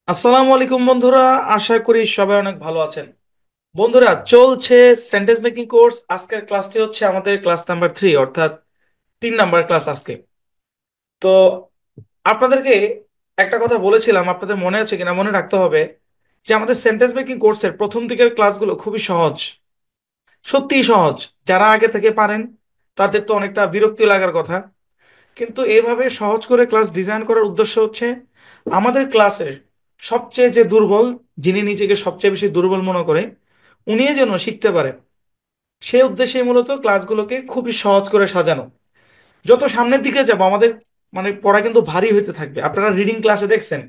আসসালামু আলাইকুম বন্ধুরা। আশা করি সবাই অনেক ভালো আছেন। বন্ধুরা, চলছে সেন্টেন্স মেকিং কোর্স। আজকের ক্লাসটি হচ্ছে আমাদের ক্লাস নাম্বার 3, অর্থাৎ 3 নাম্বার ক্লাস আজকে। তো আপনাদেরকে একটা কথা বলেছিলাম, আপনাদের মনে আছে কিনা মনে রাখতে হবে যে আমাদের সেন্টেন্স মেকিং কোর্সের প্রথম দিকের ক্লাসগুলো খুবই সহজ, সত্যিই সহজ। যারা আগে থেকে পারেন তাদের তো অনেকটা বিরক্তি লাগার কথা, কিন্তু এইভাবে সহজ করে ক্লাস ডিজাইন করার উদ্দেশ্য হচ্ছে আমাদের ক্লাসের সবচেয়ে যে দুর্বল, যিনি নিজেকে সবচেয়ে বেশি দুর্বল মনে করে, উনি যেন শিখতে পারে। সেই উদ্দেশ্যে মূলত ক্লাসগুলোকে খুবই সহজ করে সাজানো। যত সামনের দিকে যাব আমাদের পড়া কিন্তু ভারী হইতে থাকবে। আপনারা রিডিং ক্লাসে দেখছেন,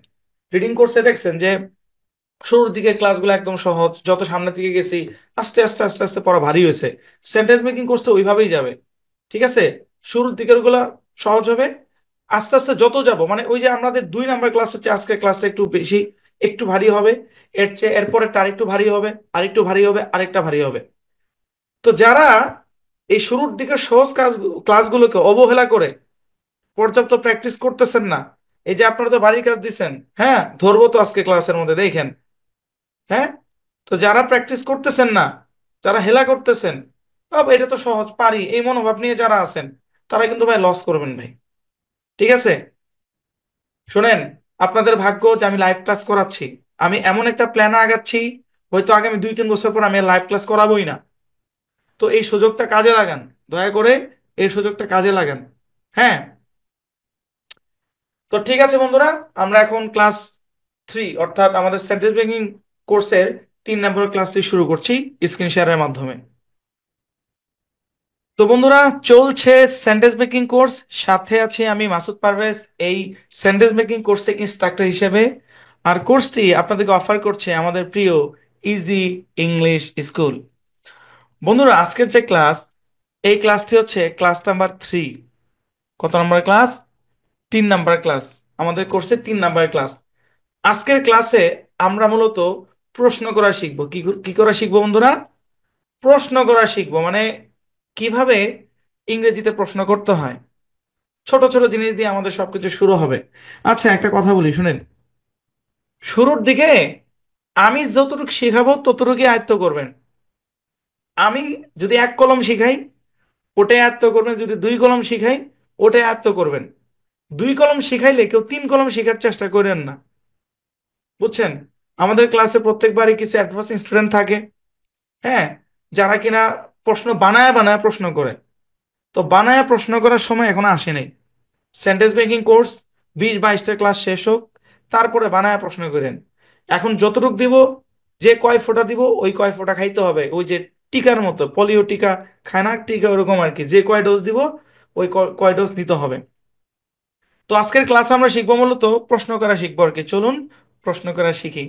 রিডিং কোর্সে দেখছেন যে শুরুর দিকে ক্লাসগুলো একদম সহজ, যত সামনের দিকে গেছি আস্তে আস্তে আস্তে আস্তে পড়া ভারী হয়েছে। সেন্টেন্স মেকিং কোর্সটা ওইভাবেই যাবে, ঠিক আছে? শুরুর দিকের গুলা সহজ হবে, আস্তে আস্তে যত যাব ওই যে আমাদের 2 নাম্বার ক্লাস হচ্ছে, আজকের ক্লাসটা একটু বেশি, একটু ভারী হবে। এর চেয়ে এরপরে আরেকটু ভারী হবে, আরেকটু ভারী হবে, আরেকটা ভারী হবে। তো যারা এই শুরুর দিকে সহজ ক্লাসগুলোকে অবহেলা করে পর্যাপ্ত প্র্যাকটিস করতেছেন না, এই যে আপনারা তো বাড়ির কাজ দিচ্ছেন, হ্যাঁ ধরবো তো আজকে ক্লাসের মধ্যে দেখেন। হ্যাঁ, তো যারা প্র্যাকটিস করতেছেন না, যারা হেলা করতেছেন, এটা তো সহজ পারি এই মনোভাব নিয়ে যারা আছেন, তারা কিন্তু ভাই লস করবেন ভাই। ঠিক আছে, শুনেন, আপনাদের ভাগ্য যে আমি লাইভ ক্লাস করাচ্ছি। আমি এমন একটা প্ল্যানে আগাচ্ছি, হয়তো আগামী 2-3 বছর পর আমি লাইভ ক্লাস করাবোই না। তো এই সুযোগটা কাজে লাগান, দয়া করে এই সুযোগটা কাজে লাগান। হ্যাঁ, তো ঠিক আছে বন্ধুরা, আমরা এখন ক্লাস 3, অর্থাৎ আমাদের সেন্টেন্স মেকিং কোর্সের 3 নম্বর ক্লাসটি শুরু করছি স্ক্রিন শেয়ারের মাধ্যমে। তো বন্ধুরা, চলছে সেন্টেন্স মেকিং কোর্স, সাথে আছি আমি মাসুদ পারভেজ, এই সেন্টেন্স মেকিং কোর্সে ইনস্ট্রাক্টর হিসেবে। আর কোর্সটি আপনাদেরকে অফার করছে আমাদের প্রিয় ইজি ইংলিশ স্কুল। বন্ধুরা, আজকের যে ক্লাস, এই ক্লাসটি হচ্ছে ক্লাস নাম্বার 3। কত নম্বর ক্লাস? 3 number class. আমাদের কোর্সে 3 নাম্বার ক্লাস। আজকের ক্লাসে আমরা মূলত প্রশ্ন করা শিখবো। কি কি করা শিখবো বন্ধুরা? প্রশ্ন করা শিখবো, কিভাবে ইংরেজিতে প্রশ্ন করতে হয়। ছোট ছোট জিনিস দিয়ে আমাদের সবকিছু শুরু হবে। আচ্ছা, একটা কথা বলি শুনেন। শুরুর দিকে আমি যতটুকু শেখাবো ততটুকুই আয়ত্ত করবেন। আমি যদি 1 কলম শিখাই, ওটাই আয়ত্ত করবেন। যদি 2 কলম শিখাই, ওটাই আয়ত্ত করবেন। 2 কলম শিখাইলে কেউ 3 কলম শেখার চেষ্টা করেন না, বুঝছেন? আমাদের ক্লাসে প্রত্যেকবারই কিছু অ্যাডভান্স স্টুডেন্ট থাকে, হ্যাঁ, যারা কিনা প্রশ্ন বানায় বানায় প্রশ্ন করে। তো বানায় প্রশ্ন করার সময় এখনো আসে নাই। সেন্টেন্স মেকিং কোর্স 20-22টা ক্লাস শেষ হোক, তারপরে বানায় প্রশ্ন করেন। এখন যতটুক দিব, যে কয় ফোঁটা দিব ওই কয় ফোঁটা খাইতে হবে। ওই যে টিকার মতো, পোলিও টিকা খায় না টিকা, ওরকম আর কি, যে কয় ডোজ দিব ওই কয় ডোজ নিতে হবে। তো আজকের ক্লাসে আমরা শিখবো মূলত প্রশ্ন করা শিখবো আর কি। চলুন প্রশ্ন করা শিখি।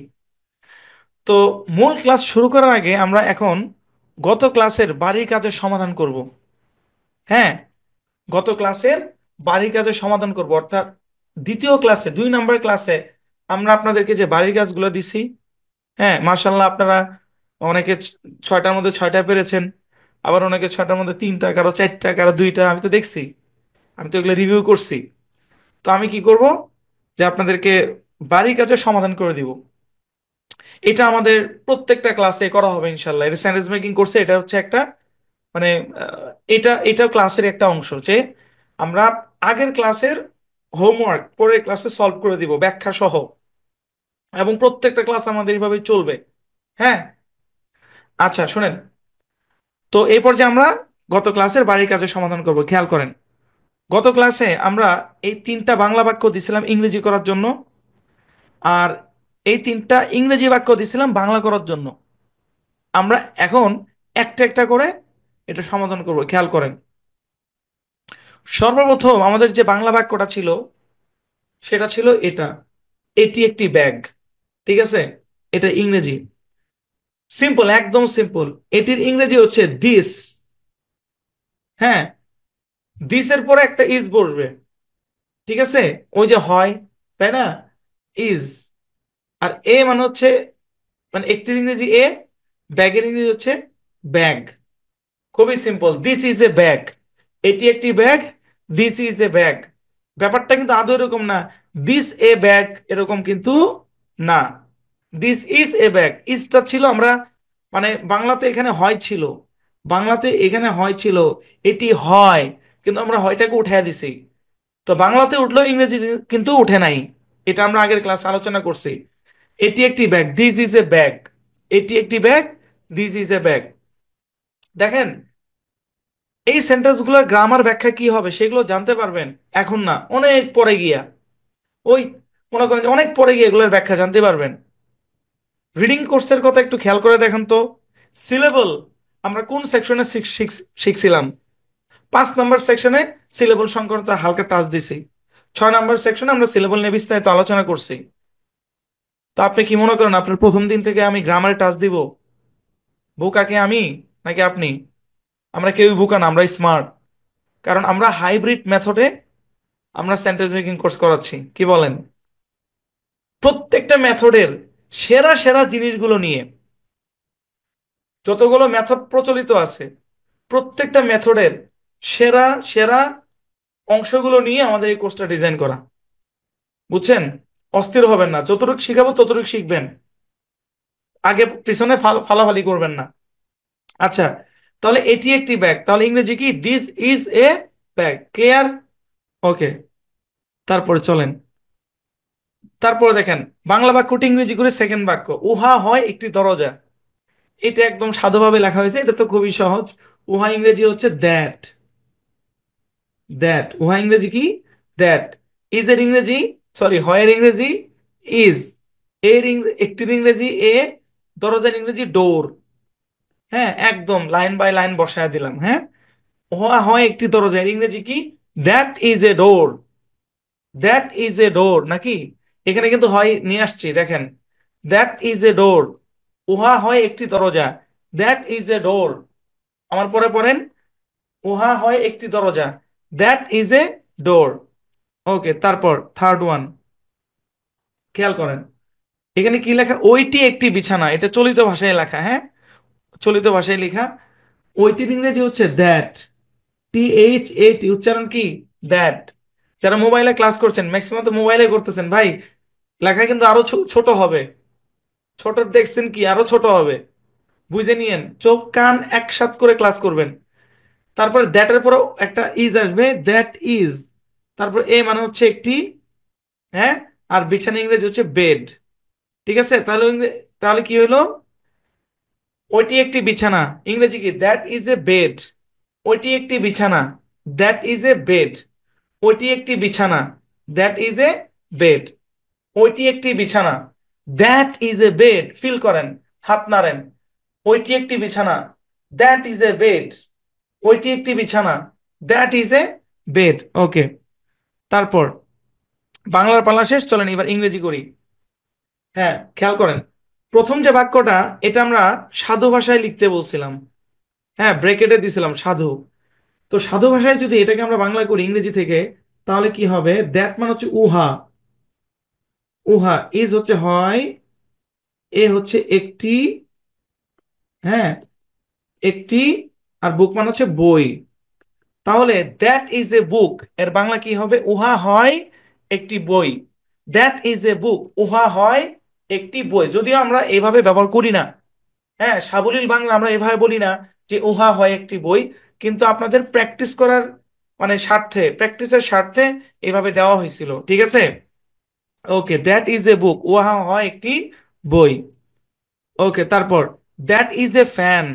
তো মূল ক্লাস শুরু করার আগে আমরা এখন গত ক্লাসের বাড়ির কাজের সমাধান করব। হ্যাঁ, গত ক্লাসের বাড়ির কাজের সমাধান করব, অর্থাৎ দ্বিতীয় ক্লাসে, 2 নাম্বার ক্লাসে আমরা আপনাদেরকে যে বাড়ির কাজগুলো দিছি। হ্যাঁ, মার্শাল্লাহ, আপনারা অনেকে 6টার মধ্যে 6টা পেরেছেন, আবার অনেকে 6টার মধ্যে 3টা, কারো 4টা, কারো 2টা। আমি তো দেখছি, আমি তো এগুলো রিভিউ করছি। তো আমি কি করব, যে আপনাদেরকে বাড়ির কাজের সমাধান করে দিব। এটা আমাদের প্রত্যেকটা ক্লাসে করা হবে ইনশাল্লাহ। এটা সেন্টেন্স মেকিং কোর্সে এটা হচ্ছে একটা মানে এটা ক্লাসের একটা অংশ, যে আমরা আগের ক্লাসের হোমওয়ার্ক পরের ক্লাসে সলভ করে দিব ব্যাখ্যা সহ, এবং প্রত্যেকটা ক্লাস আমাদের এইভাবে চলবে। হ্যাঁ, আচ্ছা শুনেন, তো এই পর্যায়ে আমরা গত ক্লাসের বাড়ির কাজের সমাধান করব। খেয়াল করেন, গত ক্লাসে আমরা এই 3টা বাংলা বাক্য দিছিলাম ইংরেজি করার জন্য, আর এই 3টা ইংরেজি বাক্য দিছিলাম বাংলা করার জন্য। আমরা এখন একটা একটা করে এটা সমাধান করব। খেয়াল করেন, সর্বপ্রথম আমাদের যে বাংলা বাক্যটা ছিল সেটা ছিল এটা, এটি একটি ব্যাগ। ঠিক আছে, এটা ইংরেজি, সিম্পল, একদম সিম্পল। এটির ইংরেজি হচ্ছে দিস। হ্যাঁ, দিস এর পরে একটা ইজ বসবে, ঠিক আছে? ওই যে হয়, তাই না? ইজ। আর এ মানে হচ্ছে, একটির ইংরেজি এ, ব্যাগের ইংরেজি হচ্ছে ব্যাগ। খুবই simple, this is a bag. এটি একটি bag, this is a bag. ব্যাপারটা কিন্তু আদৌ এরকম না, দিস এ ব্যাগ এরকম কিন্তু না, দিস ইজ এ ব্যাগ, ইজটা ছিল আমরা মানে বাংলাতে এখানে হয় ছিল, বাংলাতে এখানে হয় ছিল, এটি হয়, কিন্তু আমরা হয়টাকে উঠাইয়া দিছি। তো বাংলাতে উঠলো, ইংরেজি কিন্তু উঠে নাই। এটা আমরা আগের ক্লাসে আলোচনা করছি। এটি একটি bag, this is a bag. এটি একটি bag, this is a bag. দেখেন, এই সেন্টেন্সগুলোর গ্রামার ব্যাখ্যা কি হবে সেগুলো জানতে পারবেন এখন না, অনেক পরে গিয়া, ওই মনে করেন যে অনেক পরে গিয়ে এগুলোর ব্যাখ্যা জানতে পারবেন। রিডিং কোর্সের কথা একটু খেয়াল করে দেখেন তো। সিলেবল আমরা কোন সেকশনে শিখছিলাম? 5 নম্বর সেকশনে সিলেবল সংক্রান্ত হালকা টাচ দিছি। 6 নম্বর সেকশনে আমরা সিলেবল নিয়ে বিস্তারিত আলোচনা করছি। তো আপনি কি মনে করেন আপনার প্রথম দিন থেকে আমি গ্রামারে টাচ দিব? বোকা কে আমি নাকি আপনি? আমরা কেউই বোকা না, আমরা স্মার্ট। কারণ আমরা হাইব্রিড মেথডে আমরা সেন্টেন্স মেকিং কোর্স করাচ্ছি, কি বলেন? প্রত্যেকটা মেথডের সেরা সেরা জিনিসগুলো নিয়ে, যতগুলো মেথড প্রচলিত আছে প্রত্যেকটা মেথডের সেরা সেরা অংশগুলো নিয়ে আমাদের এই কোর্সটা ডিজাইন করা। বুঝছেন? অস্থির হবেন না, যতটুকু শিখাবো ততটুকু শিখবেন, আগে পিছনে ফালাফালি করবেন না। আচ্ছা, তাহলে এটি একটি ব্যাগ, তাহলে ইংরেজি কি? This is a bag. Clear? Okay, তারপরে চলেন। তারপরে দেখেন, বাংলা বাক্যটি ইংরেজি করে সেকেন্ড বাক্য, উহা হয় একটি দরজা। এটা একদম সাধুভাবে লেখা হয়েছে, এটা তো খুবই সহজ। উহা ইংরেজি হচ্ছে দ্যাট। দ্যাট, উহা ইংরেজি কি? দ্যাট। ইজ এর ইংরেজি, সরি, হয়ের ইংরেজি ইজ। একটির ইংরেজি এ, দরজার ইংরেজি ডোর। হ্যাঁ, একদম লাইন বাই লাইন বসায় দিলাম। হ্যাঁ, উহা হয় একটি দরজার ইংরেজি কি? That is a door. That is a door নাকি? এখানে কিন্তু হয় নিয়ে আসছি, দেখেন। দ্যাট ইজ এ ডোর, উহা হয় একটি দরজা। দ্যাট ইজ এ ডোর। আমার পরে পড়েন, উহা হয় একটি দরজা, that is a door. Okay, তারপর থার্ড ওয়ান, খেয়াল করেন এখানে কি লেখা? ওইটি একটি বিছানা, এটা চলিত ভাষায় লেখা। হ্যাঁ, চলিত ভাষায় লেখা। ওইটির ইংরেজি হচ্ছে দ্যাট। THAT উচ্চারণ কি? দ্যাট। যারা মোবাইলে ক্লাস করছেন, ম্যাক্সিমাম তো মোবাইলে করতেছেন ভাই, লেখা কিন্তু আরো ছোট হবে। ছোট দেখছেন কি? আরো ছোট হবে। বুঝে নিয়েন, চোখ কান একসাথ করে ক্লাস করবেন। তারপরে দ্যাটের পরেও একটা ইজ আসবে, দ্যাট ইজ। তারপর এ মানে হচ্ছে একটি, হ্যাঁ, আর বিছানা ইংরেজি হচ্ছে বেড। ঠিক আছে, তাহলে তাহলে কি হলো? ওইটি একটি বিছানা, ইংরেজি কি? That is a bed. ওইটি একটি বিছানা, দ্যাট ইজ এ বেড। ওইটি একটি বিছানা, দ্যাট ইজ এ বেড। ওইটি একটি বিছানা, that is a bed. Feel করেন, হাত নাড়েন। ওইটি একটি বিছানা, দ্যাট ইজ এ বেড। ওইটি একটি বিছানা, দ্যাট ইজ এ বেড। ওকে, তারপর বাংলার পালা শেষ, চলেন এবার ইংরেজি করি। হ্যাঁ, খেয়াল করেন, প্রথম যে বাক্যটা, এটা আমরা সাধু ভাষায় লিখতে বলছিলাম। হ্যাঁ, ব্রেকেটে দিছিলাম সাধু। তো সাধু ভাষায় যদি এটাকে আমরা বাংলা করি ইংরেজি থেকে, তাহলে কি হবে? দ্যাট মানে হচ্ছে উহা। উহা, ইজ হচ্ছে হয়, এ হচ্ছে একটি, হ্যাঁ, একটি, আর বুক মানে হচ্ছে বই। তাহলে দ্যাট ইজ এ বুক এর বাংলা কি হবে? উহা হয় একটি বই। দ্যাট ইজ এ বুক, উহা হয় একটি বই। যদিও আমরা এইভাবে ব্যবহার করি না, হ্যাঁ, সাবলীল বাংলা আমরা এভাবে বলি না যে উহা হয় একটি বই, কিন্তু আপনাদের প্র্যাকটিস করার মানে স্বার্থে, প্র্যাকটিসের স্বার্থে এভাবে দেওয়া হয়েছিল। ঠিক আছে? ওকে, দ্যাট ইজ এ বুক, উহা হয় একটি বই। ওকে, তারপর that is a fan.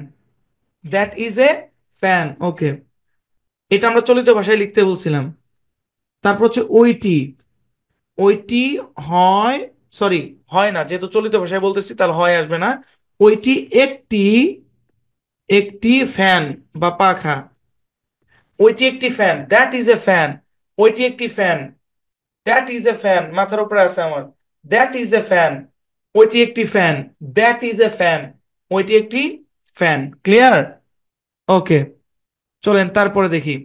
That is a fan. Okay, এটা আমরা চলিত ভাষায় লিখতে বলছিলাম। তারপর হচ্ছে ওইটি। ওইটি হয়, সরি, হয় না, যেহেতু চলিত ভাষায় বলতেছি তাহলে হয় আসবে না। ওইটি একটি, একটি ফ্যান বা পাখা। ওইটি একটি fan, that is a fan. ওইটি একটি fan, that is a fan. মাথার উপরে আছে আমার, দ্যাট ইজ এ ফ্যান। ওইটি একটি fan, that is a fan. ওইটি একটি ফ্যান। ক্লিয়ার? ওকে, চলেন তারপরে দেখি।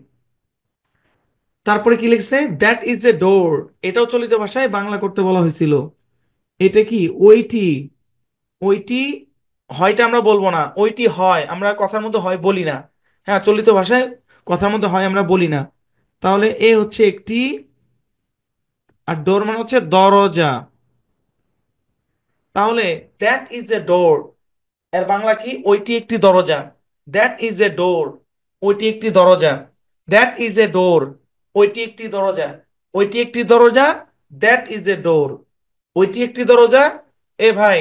তারপরে কি লিখছে? দ্যাট ইজ এ ডোর। এটাও চলিত ভাষায় বাংলা করতে বলা হয়েছিল। এটা কি? ওইটি। ওইটি, হয়টা আমরা বলবো না, ওইটি হয় আমরা কথার মধ্যে হয় বলি না। হ্যাঁ, চলিত ভাষায় কথার মধ্যে হয় আমরা বলি না। তাহলে এ হচ্ছে একটি, আর ডোর মানে হচ্ছে দরজা। তাহলে দ্যাট ইজ এ ডোর এর বাংলা কি? ওইটি একটি দরজা। দ্যাট ইজ এ ডোর, ওইটি একটি দরজা। দ্যাট ইজ এ ডোর, ওইটি একটি দরজা। ওইটি একটি দরজা, দ্যাট ইজ এ ডোর, ওইটি একটি দরজা। এ ভাই,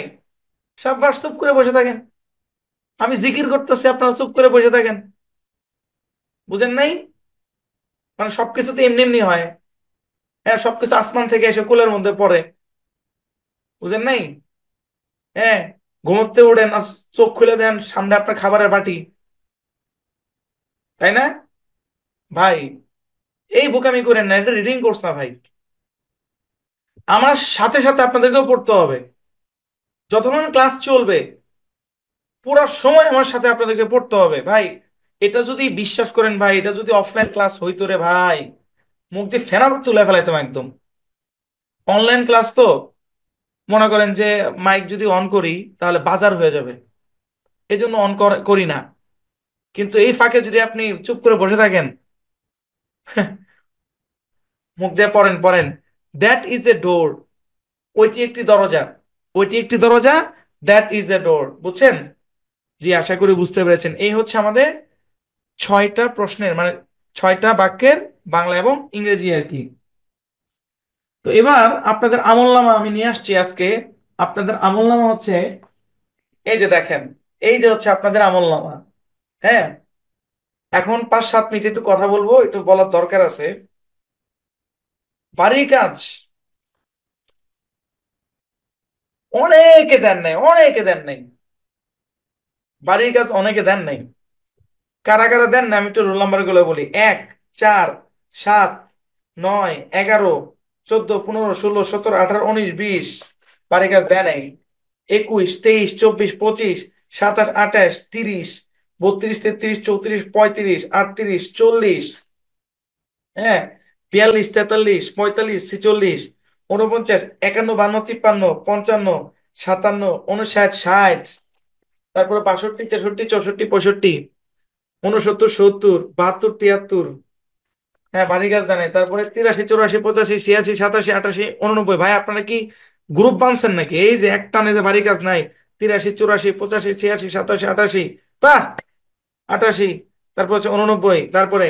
সাব্বাস, চুপ করে বসে থাকেন। আমি জিকির করতেছি, আপনারা চুপ করে বসে থাকেন। বুঝেন নাই? মানে সবকিছু তো এমনি এমনি হয়। হ্যাঁ, সবকিছু আসমান থেকে এসে কোলের মধ্যে পড়ে। বুঝেন নাই? হ্যাঁ, ঘুমোতে উঠেন আর চোখ খুলে দেন, সামনে আপনার খাবারের বাটি। তাই না ভাই? এই বোকামি করেন না, এটা রিডিং কোর্স না ভাই। আমার সাথে সাথে আপনাদেরকেও পড়তে হবে। যতক্ষণ ক্লাস চলবে পুরো সময় আমার সাথে আপনাদেরকে পড়তে হবে ভাই। এটা যদি বিশ্বাস করেন ভাই, এটা যদি অফলাইন ক্লাস হইতো রে ভাই, মুখ দিয়ে ফেনা তুলে ফেলাইতাম একদম। অনলাইন ক্লাস তো, মনে করেন যে মাইক যদি অন করি তাহলে বাজার হয়ে যাবে, এই জন্য অন করি না। কিন্তু এই ফাঁকে যদি আপনি চুপ করে বসে থাকেন, মুখ দিয়ে পড়েন পড়েন। দ্যাট ইজ এ ডোর, ওইটি একটি দরজা। ওইটি একটি দরজা, দ্যাট ইজ এ ডোর। বুঝছেন? জি, আশা করি বুঝতে পেরেছেন। এই হচ্ছে আমাদের 6টা প্রশ্নের, মানে 6টা বাক্যের বাংলা এবং ইংরেজি আর কি। তো এবার আপনাদের আমলনামা আমি নিয়ে আসছি আজকে। আপনাদের আমলনামা হচ্ছে, এই যে দেখেন, এই যে হচ্ছে আপনাদের আমলনামা। হ্যাঁ, এখন 5-7 মিনিট একটু কথা বলবো, একটু বলার দরকার আছে। বাড়ির কাজ অনেকে দেন নাই, অনেকে দেন নাই। বাড়ির কাজ অনেকে দেন নাই। কারা কারা দেন না আমি একটু রোল নাম্বার গুলো বলি: 1, 4, 7, 9, 11, 14, 15, 16, 17, 18, 19, 20। বাড়ির কাজ দেয় নাই। 21, 23, 24, 27, 28, 30, 32, 33, 34, 35, 36, হ্যাঁ, 42, 43, 45, 46, 49, 51, 52, 53, 55, 57, 59, 60, 60, তারপরে 62, 63, 64, 65, 69, 70, 72, 73। হ্যাঁ, বাড়ির কাজ জানাই। তারপরে 83, 84, 85, 86, 87, 88, 89। ভাই, আপনারা কি গ্রুপ বানছেন নাকি? এই যে এক টানে যে বাড়ির কাজ নাই, 83, 84, 85, 86, 87, 88, বাহ, 88। তারপর হচ্ছে 89, তারপরে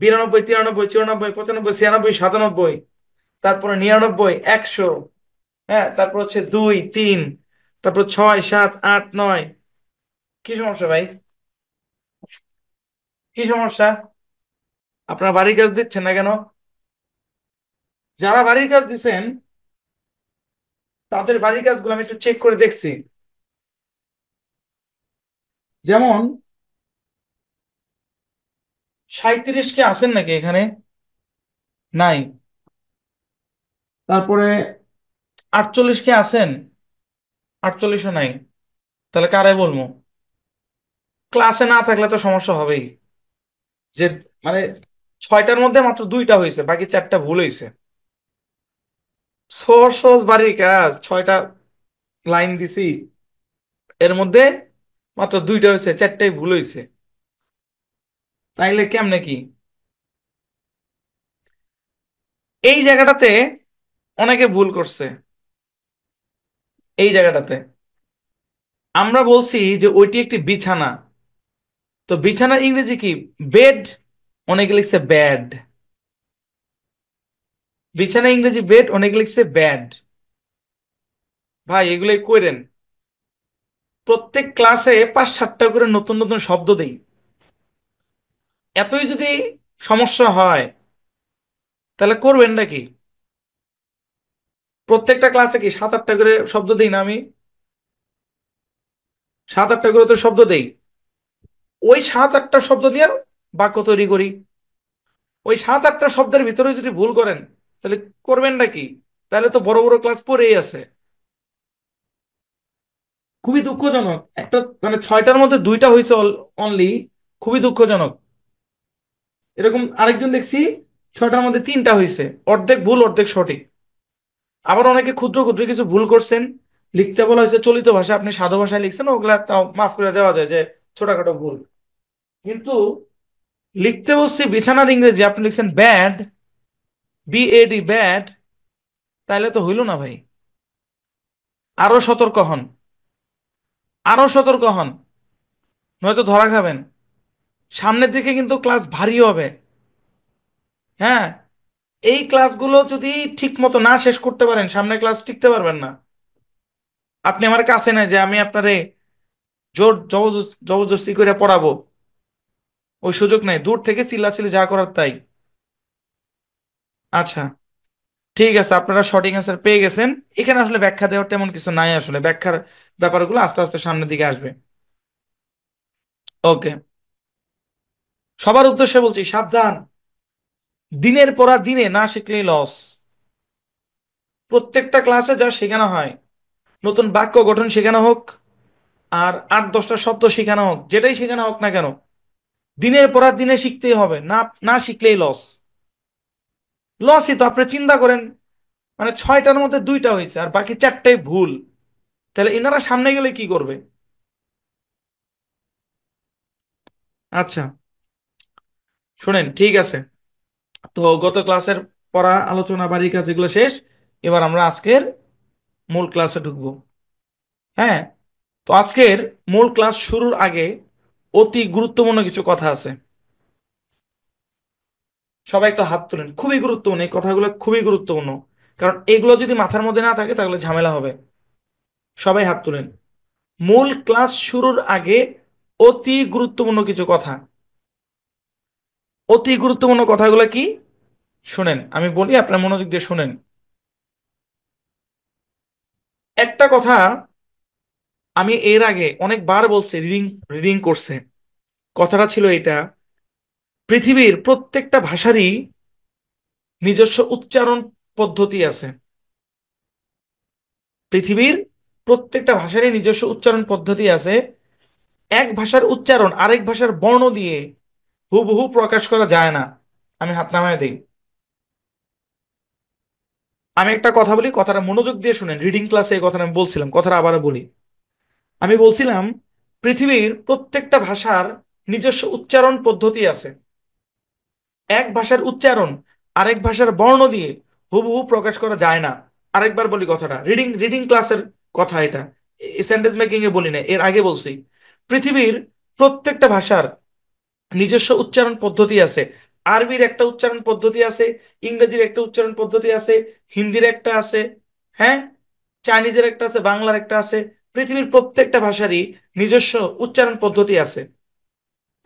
92, 93, 94, 95, 96, 97, তারপরে 99, 100। হ্যাঁ, তারপর হচ্ছে 2, 3, তারপর 6, 7, 8, 9। কি সমস্যা ভাই? কি সমস্যা? আপনারা বাড়ির কাজ দিচ্ছেন না কেন? যারা বাড়ির কাজ দিচ্ছেন তাদের বাড়ির কাজগুলো আমি একটু চেক করে দেখছি। যেমন 37 কে আছেন নাকি এখানে? নাই। তারপরে 48 কে আছেন? 48ও নাই। তাহলে কারে বলবো? ক্লাসে না থাকলে তো সমস্যা হবেই। যে মানে 6টার মধ্যে মাত্র 2টা হয়েছে, বাকি 4টা ভুল হয়েছে। সহজ সহজ বাড়ির কাজ 6টা লাইন দিছি, এর মধ্যে মাত্র 2টা হয়েছে, 4টাই ভুল হয়েছে। তাইলে কেমনে কি? এই জায়গাটাতে অনেকে ভুল করছে। এই জায়গাটাতে আমরা বলছি যে ওইটি একটি বিছানা, তো বিছানার ইংরেজি কি? বেড। অনেকে লিখছে ব্যাড। বিছানা ইংরেজি বেড, অনেকে লিখছে ব্যাড। ভাই, এগুলোই করেন। প্রত্যেক ক্লাসে 5-7টা করে নতুন নতুন শব্দ দেই। এতই যদি সমস্যা হয় তাহলে করবেন নাকি? প্রত্যেকটা ক্লাসে কি 7-8টা করে শব্দ দেই না আমি? 7-8টা করে তো শব্দ দেই। ওই 7-8টা শব্দ দিয়ে বাক্য তৈরি করি। ওই 7-8টা শব্দের ভিতরে যদি ভুল করেন তাহলে করবেন নাকি? তাহলে তো বড় বড় ক্লাস পড়েই আছে। খুবই দুঃখজনক একটা, মানে 6টার মধ্যে 2টা হয়েছে অনলি। খুবই দুঃখজনক। এরকম আরেকজন দেখছি 6টার মধ্যে 3টা হয়েছে। অর্ধেক ভুল অর্ধেক সঠিক। আবার অনেকে ক্ষুদ্র ক্ষুদ্র কিছু ভুল করছেন। লিখতে বলা হয়েছে চলিত ভাষা, আপনি সাধু ভাষায় লিখছেন, ওগুলা তাও মাফ করে দেওয়া যায় যে ছোটখাটো ভুল। কিন্তু লিখতে বলছি বিছানার ইংরেজি, আপনি লিখছেন ব্যাড, BAD, ব্যাড। তাইলে তো হইল না ভাই। আরো সতর্ক হন, আরো সতর্ক হন, নয়তো ধরা খাবেন। সামনের দিকে কিন্তু ক্লাস ভারী হবে। হ্যাঁ, এই ক্লাসগুলো যদি ঠিক মতো না শেষ করতে পারেন সামনের ক্লাস টিকতে পারবেন না। আপনি আমার কাছে নাই যে আমি আপনারে জবরদস্তি করে পড়াবো, ওই সুযোগ নাই। দূর থেকে চিল্লাচিল্লি যা করার তাই। আচ্ছা, ঠিক আছে, আপনারা সঠিক অ্যান্সার পেয়ে গেছেন। এখানে আসলে ব্যাখ্যা দেওয়ার তেমন কিছু নাই, আসলে ব্যাখ্যার ব্যাপারগুলো আস্তে আস্তে সামনের দিকে আসবে। ওকে, সবার উদ্দেশ্যে বলছি, সাবধান। দিনের পর দিনে না শিখলেই লস। প্রত্যেকটা ক্লাসে যা শেখানো হয়, নতুন বাক্য গঠন শেখানো হোক আর 8-10টা শব্দ শেখানো হোক, যেটাই শেখানো হোক না কেন, দিনের পর দিনে শিখতেই হবে, না না শিখলেই লস। লসই তো। আপনি চিন্তা করেন, মানে 6টার মধ্যে 2টা হয়েছে আর বাকি 4টাই ভুল, তাহলে এনারা সামনে গেলে কি করবে? আচ্ছা, শুনেন, ঠিক আছে। তো গত ক্লাসের পড়া আলোচনা বাড়ির কাজ এগুলো শেষ। এবার আমরা আজকের মূল ক্লাসে ঢুকবো। হ্যাঁ, তো আজকের মূল ক্লাস শুরুর আগে অতি গুরুত্বপূর্ণ কিছু কথা আছে। সবাই একটু হাত তুলেন, খুবই গুরুত্বপূর্ণ এই কথাগুলো, খুবই গুরুত্বপূর্ণ। কারণ এগুলো যদি মাথার মধ্যে না থাকে তাহলে ঝামেলা হবে। সবাই হাত তুলেন। মূল ক্লাস শুরুর আগে অতি গুরুত্বপূর্ণ কিছু কথা। অতি গুরুত্বপূর্ণ কথাগুলো কি? শুনেন, আমি বলি, আপনার মনোযোগ দিয়ে শুনেন। একটা কথা আমি এর আগে অনেকবার বলছি, রিডিং রিডিং করছে। কথাটা ছিল এটা: পৃথিবীর প্রত্যেকটা ভাষারই নিজস্ব উচ্চারণ পদ্ধতি আছে। পৃথিবীর প্রত্যেকটা ভাষারই নিজস্ব উচ্চারণ পদ্ধতি আছে। এক ভাষার উচ্চারণ আরেক ভাষার বর্ণ দিয়ে হুবহু প্রকাশ করা যায় না। আমি হাত নামায় দিই। আমি একটা কথা বলি, কথাটা মনোযোগ দিয়ে শুনেন। রিডিং ক্লাসে এই কথাটা আমি বলছিলাম, কথাটা আবারও বলি। আমি বলছিলাম, পৃথিবীর প্রত্যেকটা ভাষার নিজস্ব উচ্চারণ পদ্ধতি আছে। এক ভাষার উচ্চারণ আরেক ভাষার বর্ণ দিয়ে হুবহু প্রকাশ করা যায় না। আরেকবার বলি কথাটা, রিডিং রিডিং ক্লাসের কথা এটা, সেন্টেন্স মেকিং এ বলি না, এর আগে বলছি। পৃথিবীর প্রত্যেকটা ভাষার নিজস্ব উচ্চারণ পদ্ধতি আছে। আরবির একটা উচ্চারণ পদ্ধতি আছে, ইংরেজির একটা উচ্চারণ পদ্ধতি আছে, হিন্দির একটা আছে, হ্যাঁ, চাইনিজের একটা আছে, বাংলার একটা আছে। পৃথিবীর প্রত্যেকটা ভাষারই নিজস্ব উচ্চারণ পদ্ধতি আছে।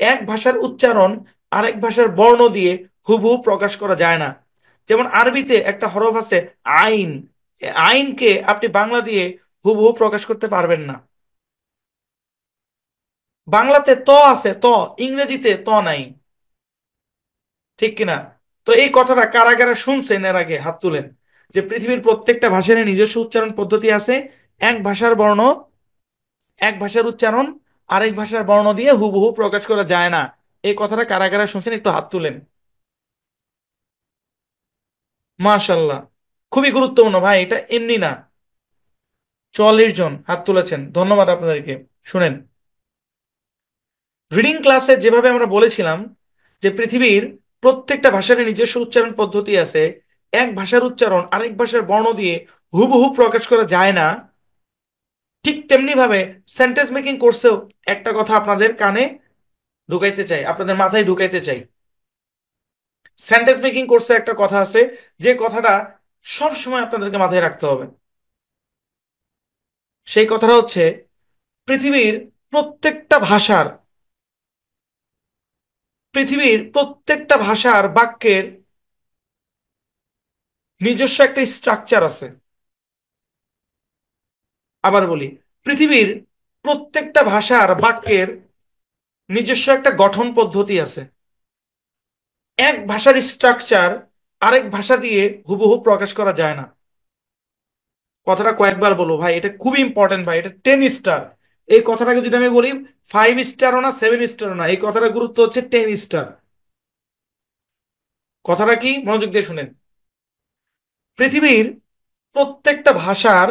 এক ভাষার উচ্চারণ আরেক ভাষার বর্ণ দিয়ে হুবহু প্রকাশ করা যায় না। যেমন আরবিতে একটা হরফ আছে আইন। এ আইনকে আপনি বাংলা দিয়ে হুবহু প্রকাশ করতে পারবেন না। বাংলাতে ত আছে, ত, ইংরেজিতে ত নাই। ঠিক কিনা? তো এই কথাটা কারা কারা শুনছেন এর আগে হাত তুলেন, যে পৃথিবীর প্রত্যেকটা ভাষার নিজস্ব উচ্চারণ পদ্ধতি আছে। এক ভাষার বর্ণ, এক ভাষার উচ্চারণ আরেক ভাষার বর্ণ দিয়ে হুবহু প্রকাশ করা যায় না। এই কথাটা কারা কারা শুনছেন একটু হাত তুলেন। মাশাল্লাহ, খুবই গুরুত্বপূর্ণ ভাই, এটা এমনি না। 44 জন হাত তুলেছেন, ধন্যবাদ আপনাদেরকে। শুনেন, রিডিং ক্লাসে যেভাবে আমরা বলেছিলাম যে পৃথিবীর প্রত্যেকটা ভাষার নিজস্ব উচ্চারণ পদ্ধতি আছে, এক ভাষার উচ্চারণ আরেক ভাষার বর্ণ দিয়ে হুবহু প্রকাশ করা যায় না, ঠিক তেমনি ভাবে সেন্টেন্স মেকিং কোর্সেও একটা কথা আপনাদের কানে ঢুকাইতে চাই, আপনাদের মাথায় ঢুকাইতে চাই। সেন্টেন্স মেকিং কোর্সে একটা কথা আছে, যে কথাটা সব সময় আপনাদেরকে মাথায় রাখতে হবে। সেই কথাটা হচ্ছে, পৃথিবীর প্রত্যেকটা ভাষার পৃথিবীর প্রত্যেকটা ভাষার বাক্যের নিজস্ব একটা স্ট্রাকচার আছে। আবার বলি, পৃথিবীর প্রত্যেকটা ভাষার বাক্যের নিজস্ব একটা গঠন পদ্ধতি আছে। এক ভাষার স্ট্রাকচার আরেক ভাষা দিয়ে হুবহু প্রকাশ করা যায় না। কথাটা কয়েকবার বলবো ভাই, এটা খুবই ইম্পর্টেন্ট ভাই, এটা 10 স্টার। এই কথাটাকে যদি আমি বলি 5 স্টারও না, 7 স্টারও না, এই কথাটার গুরুত্ব হচ্ছে 10 স্টার। কথাটা কি, মনোযোগ দিয়ে শুনেন। পৃথিবীর প্রত্যেকটা ভাষার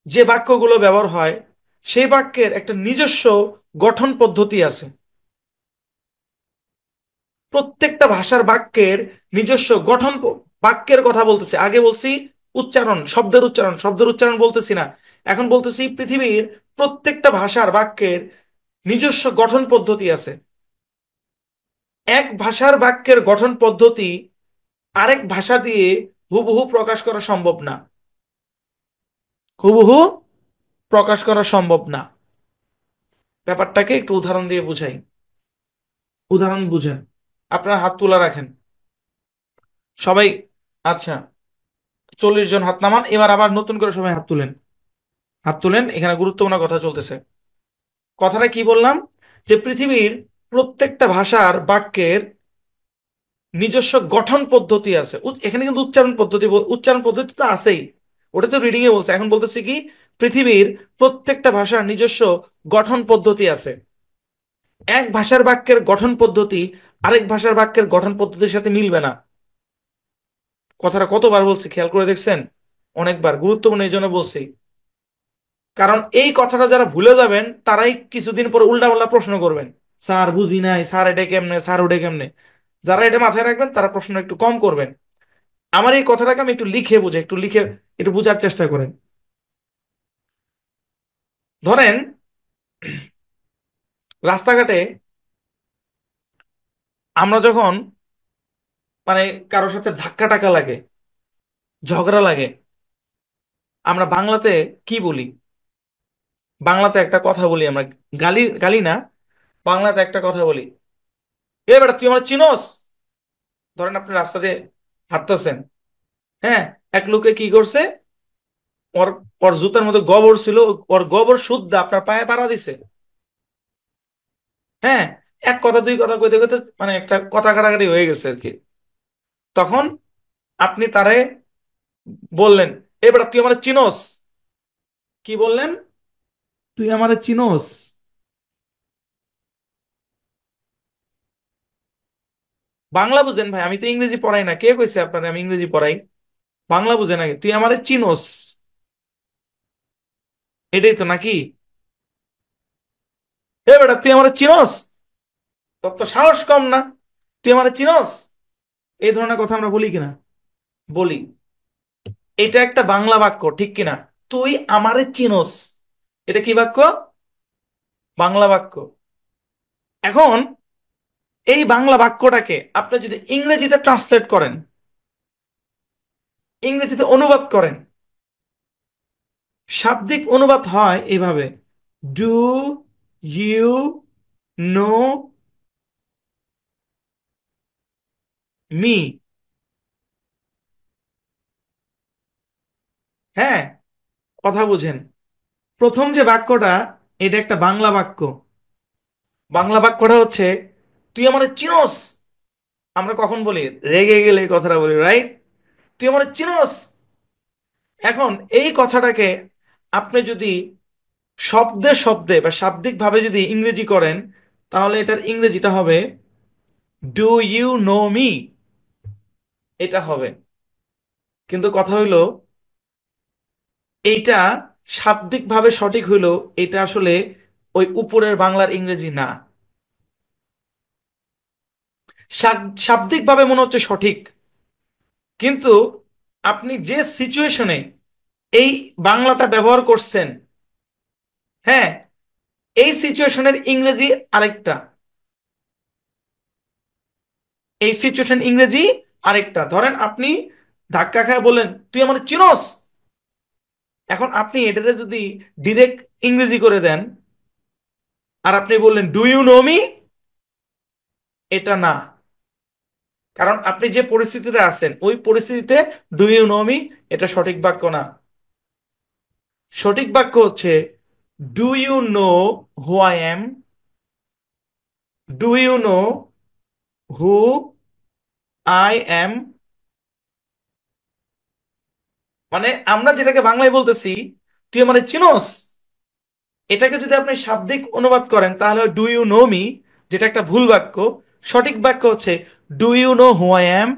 যে বাক্যগুলো ব্যবহার হয়, সেই বাক্যের একটা নিজস্ব গঠন পদ্ধতি আছে। প্রত্যেকটা ভাষার বাক্যের নিজস্ব গঠন বাক্যের কথা বলতেছি, আগে বলছি উচ্চারণ, শব্দের উচ্চারণ, শব্দের উচ্চারণ বলতেছি না। এখন বলতেছি পৃথিবীর প্রত্যেকটা ভাষার বাক্যের নিজস্ব গঠন পদ্ধতি আছে। এক ভাষার বাক্যের গঠন পদ্ধতি আরেক ভাষা দিয়ে হুবহু প্রকাশ করা সম্ভব না। হুবহু প্রকাশ করা সম্ভব না। ব্যাপারটাকে একটু উদাহরণ দিয়ে বুঝাই। উদাহরণ বুঝেন। আপনার হাত তোলা রাখেন সবাই। আচ্ছা, 40 জন হাত নামান। এবার আবার নতুন করে সবাই হাত তুলেন। হাত তুলেন, এখানে গুরুত্বপূর্ণ কথা চলতেছে। কথাটা কি বললাম? যে পৃথিবীর প্রত্যেকটা ভাষার বাক্যের নিজস্ব গঠন পদ্ধতি আছে। এখানে কিন্তু উচ্চারণ পদ্ধতি উচ্চারণ পদ্ধতি তো আছেই, ওটা তো রিডিং এ বলছে। এখন বলতেছি কি, পৃথিবীর প্রত্যেকটা ভাষার নিজস্ব গঠন পদ্ধতি আছে। এক ভাষার বাক্যের গঠন পদ্ধতি আরেক ভাষার বাক্যের গঠন পদ্ধতির সাথে মিলবে না। কথাটা কতবার বলছি খেয়াল করে দেখছেন? অনেকবার। গুরুত্বপূর্ণ এই জন্য বলছি, কারণ এই কথাটা যারা ভুলে যাবেন তারাই কিছুদিন পরে উল্টা পাল্টা প্রশ্ন করবেন। স্যার বুঝি নাই, স্যার এটা কেমনে, স্যার ওটা কেমনে। যারা এটা মাথায় রাখবেন তারা প্রশ্ন একটু কম করবেন। আমার এই কথাটাকে আমি একটু লিখে বুঝে, একটু লিখে একটু বোঝার চেষ্টা করেন। ধরেন রাস্তাঘাটে আমরা যখন মানে কারোর সাথে ধাক্কা টাকা লাগে, ঝগড়া লাগে, আমরা বাংলাতে কি বলি? বাংলাতে একটা কথা বলি আমরা। গালি গালি না, বাংলাতে একটা কথা বলি। এ বেটা তুই আমার চিনোস? ধরেন আপনি রাস্তা দিয়ে হাঁটতেছেন, হ্যাঁ, এক লোকে কি করছে, ওর ওর জুতার মধ্যে গোবর ছিল, ওর গোবর শুদ্ধ আপনার পায়ে পাড়া দিছে। হ্যাঁ, এক কথা দুই কথা কইতে কইতে মানে একটা কথা কাটাকাটি হয়ে গেছে আর কি। তখন আপনি তারে বললেন, এ বেটা তুই আমার চিনোস? কি বললেন? তুই আমার চিনোস? বাংলা বুঝেন ভাই, আমি তো ইংরেজি পড়াই না। কে কইছে আপনারে আমি ইংরেজি পড়াই? বাংলা বুঝেন আগে। তুই আমার চিনোস, এটাই তো নাকি? এ বেটা তুই আমার চিনোস? তোর তো সাহস কম না, তুই আমার চিনোস? এই ধরনের কথা আমরা বলি কিনা? বলি। এটা একটা বাংলা বাক্য, ঠিক কিনা? তুই আমারে চিনোস, এটা কি বাক্য? বাংলা বাক্য। এখন এই বাংলা বাক্যটাকে আপনি যদি ইংরেজিতে ট্রান্সলেট করেন, ইংরেজিতে অনুবাদ করেন, শাব্দিক অনুবাদ হয় এইভাবে: ডু ইউ নো মি। হ্যাঁ, কথা বুঝেন। প্রথম যে বাক্যটা, এটা একটা বাংলা বাক্য। বাংলা বাক্যটা হচ্ছে তুই আমার চিনোস। আমরা কখন বলি? রেগে গেলে এই কথাটা বলি, রাইট? তুই আমার চিনোস। এখন এই কথাটাকে আপনি যদি শব্দে শব্দে বা শাব্দিক ভাবে যদি ইংরেজি করেন, তাহলে এটার ইংরেজিটা হবে ডু ইউ নো মি। এটা হবে। কিন্তু কথা হইলো, এইটা শাব্দিক ভাবে সঠিক হইলো, এটা আসলে ওই উপরের বাংলার ইংরেজি না। শাব্দিক ভাবে মনে হচ্ছে সঠিক, কিন্তু আপনি যে সিচুয়েশনে এই বাংলাটা ব্যবহার করছেন, হ্যাঁ, এই সিচুয়েশনের ইংরেজি আরেকটা। এই সিচুয়েশন ইংরেজি আরেকটা। ধরেন আপনি ধাক্কা খায় বলেন, তুই আমার চিনোস? এখন আপনি এটারে যদি ডিরেক্ট ইংরেজি করে দেন, আর আপনি বললেন ডু ইউ নো মি, এটা না। কারণ আপনি যে পরিস্থিতিতে আছেন ওই পরিস্থিতিতে ডু ইউ নো মি এটা সঠিক বাক্য না। সঠিক বাক্য হচ্ছে do you know who I am, do you know who I am. মানে আমরা যেটাকে বাংলায় বলতেছি, তুই আমার চিনোস, এটাকে যদি আপনি শাব্দিক অনুবাদ করেন তাহলে ডু ইউ নো মি, যেটা একটা ভুল বাক্য। সঠিক বাক্য হচ্ছে do you know who I am.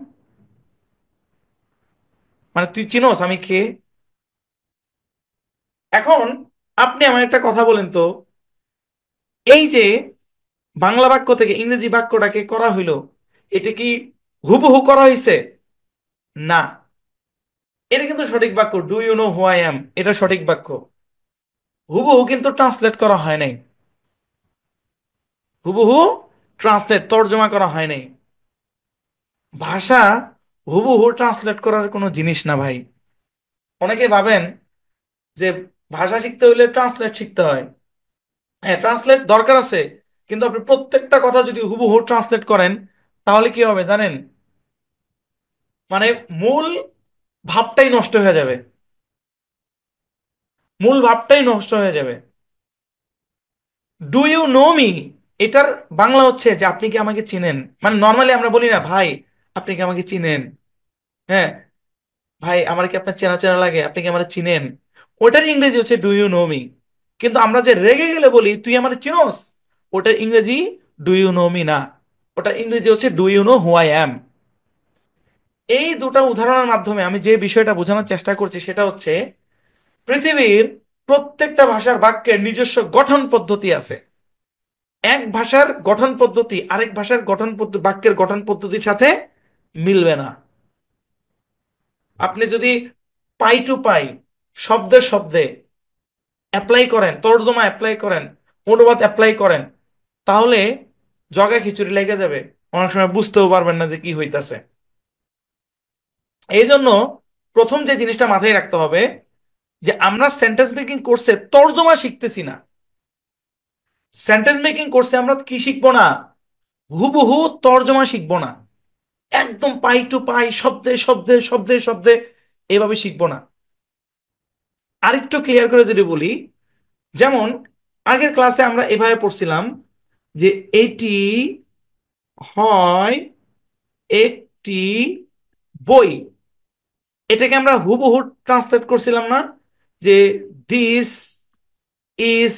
মানে তুই চিনোস আমি কে। এখন আপনি আমার একটা কথা বলেন তো, এই যে বাংলা বাক্য থেকে ইংরেজি বাক্যটাকে করা হইলো, এটা কি হুবহু করা হয়েছে? না। এটা কিন্তু সঠিক বাক্য, do you know who I am, এটা সঠিক বাক্য। হুবহু কিন্তু ট্রান্সলেট করা হয় নাই। হুবহু ট্রান্সলেট তর্জমা করা হয় নাই। ভাষা হুবহু ট্রান্সলেট করার কোনো জিনিস না ভাই। অনেকে ভাবেন যে ভাষা শিখতে হলে ট্রান্সলেট শিখতে হয়। হ্যাঁ, ট্রান্সলেট দরকার আছে, কিন্তু আপনি প্রত্যেকটা কথা যদি হুবহু ট্রান্সলেট করেন তাহলে কি হবে জানেন? মানে মূল ভাবটাই নষ্ট হয়ে যাবে। মূল ভাবটাই নষ্ট হয়ে যাবে। ডু ইউ নো মি, এটার বাংলা হচ্ছে যে আপনি কি আমাকে চিনেন। মানে নর্মালি আমরা বলি না ভাই আপনি কি আমাকে চিনেন? হ্যাঁ, ভাই আমার কি আপনার চেনা চেনা লাগে, আপনি কি আমার চিনেন? ওটার ইংরেজি হচ্ছে ডু ইউ নো মি। কিন্তু আমরা যে রেগে গেলে বলি তুই আমার চিনোস, ওটার ইংরেজি ডু ইউ নো মি না, ওটার ইংরেজি হচ্ছে do you know who I am. এই দুটো উদাহরণের মাধ্যমে আমি যে বিষয়টা বোঝানোর চেষ্টা করছি সেটা হচ্ছে পৃথিবীর প্রত্যেকটা ভাষার বাক্যের নিজস্ব গঠন পদ্ধতি আছে। এক ভাষার গঠন পদ্ধতি আরেক ভাষার গঠন পদ্ধতি, বাক্যের গঠন পদ্ধতির সাথে মিলবে না। আপনি যদি পাই টু পাই, শব্দে শব্দে অ্যাপ্লাই করেন, তর্জমা অ্যাপ্লাই করেন, অনুবাদ অ্যাপ্লাই করেন, তাহলে জগা খিচুড়ি লেগে যাবে। অনেক সময় বুঝতেও পারবেন না যে কি হইতাছে। এই জন্য প্রথম যে জিনিসটা মাথায় রাখতে হবে যে আমরা সেন্টেন্স মেকিং কোর্সে তর্জমা শিখতেছি না। সেন্টেন্স মেকিং কোর্সে আমরা কি শিখবো না? হুবহু তর্জমা শিখবো না। একদম পাই টু পাই, শব্দে শব্দে শব্দে শব্দে এভাবে শিখবো না। আরেকটু ক্লিয়ার করে যদি বলি, যেমন আগের ক্লাসে আমরা এভাবে পড়ছিলাম যে এটি হয় একটি বই। এটাকে আমরা হুবহু ট্রান্সলেট করছিলাম না, যে this is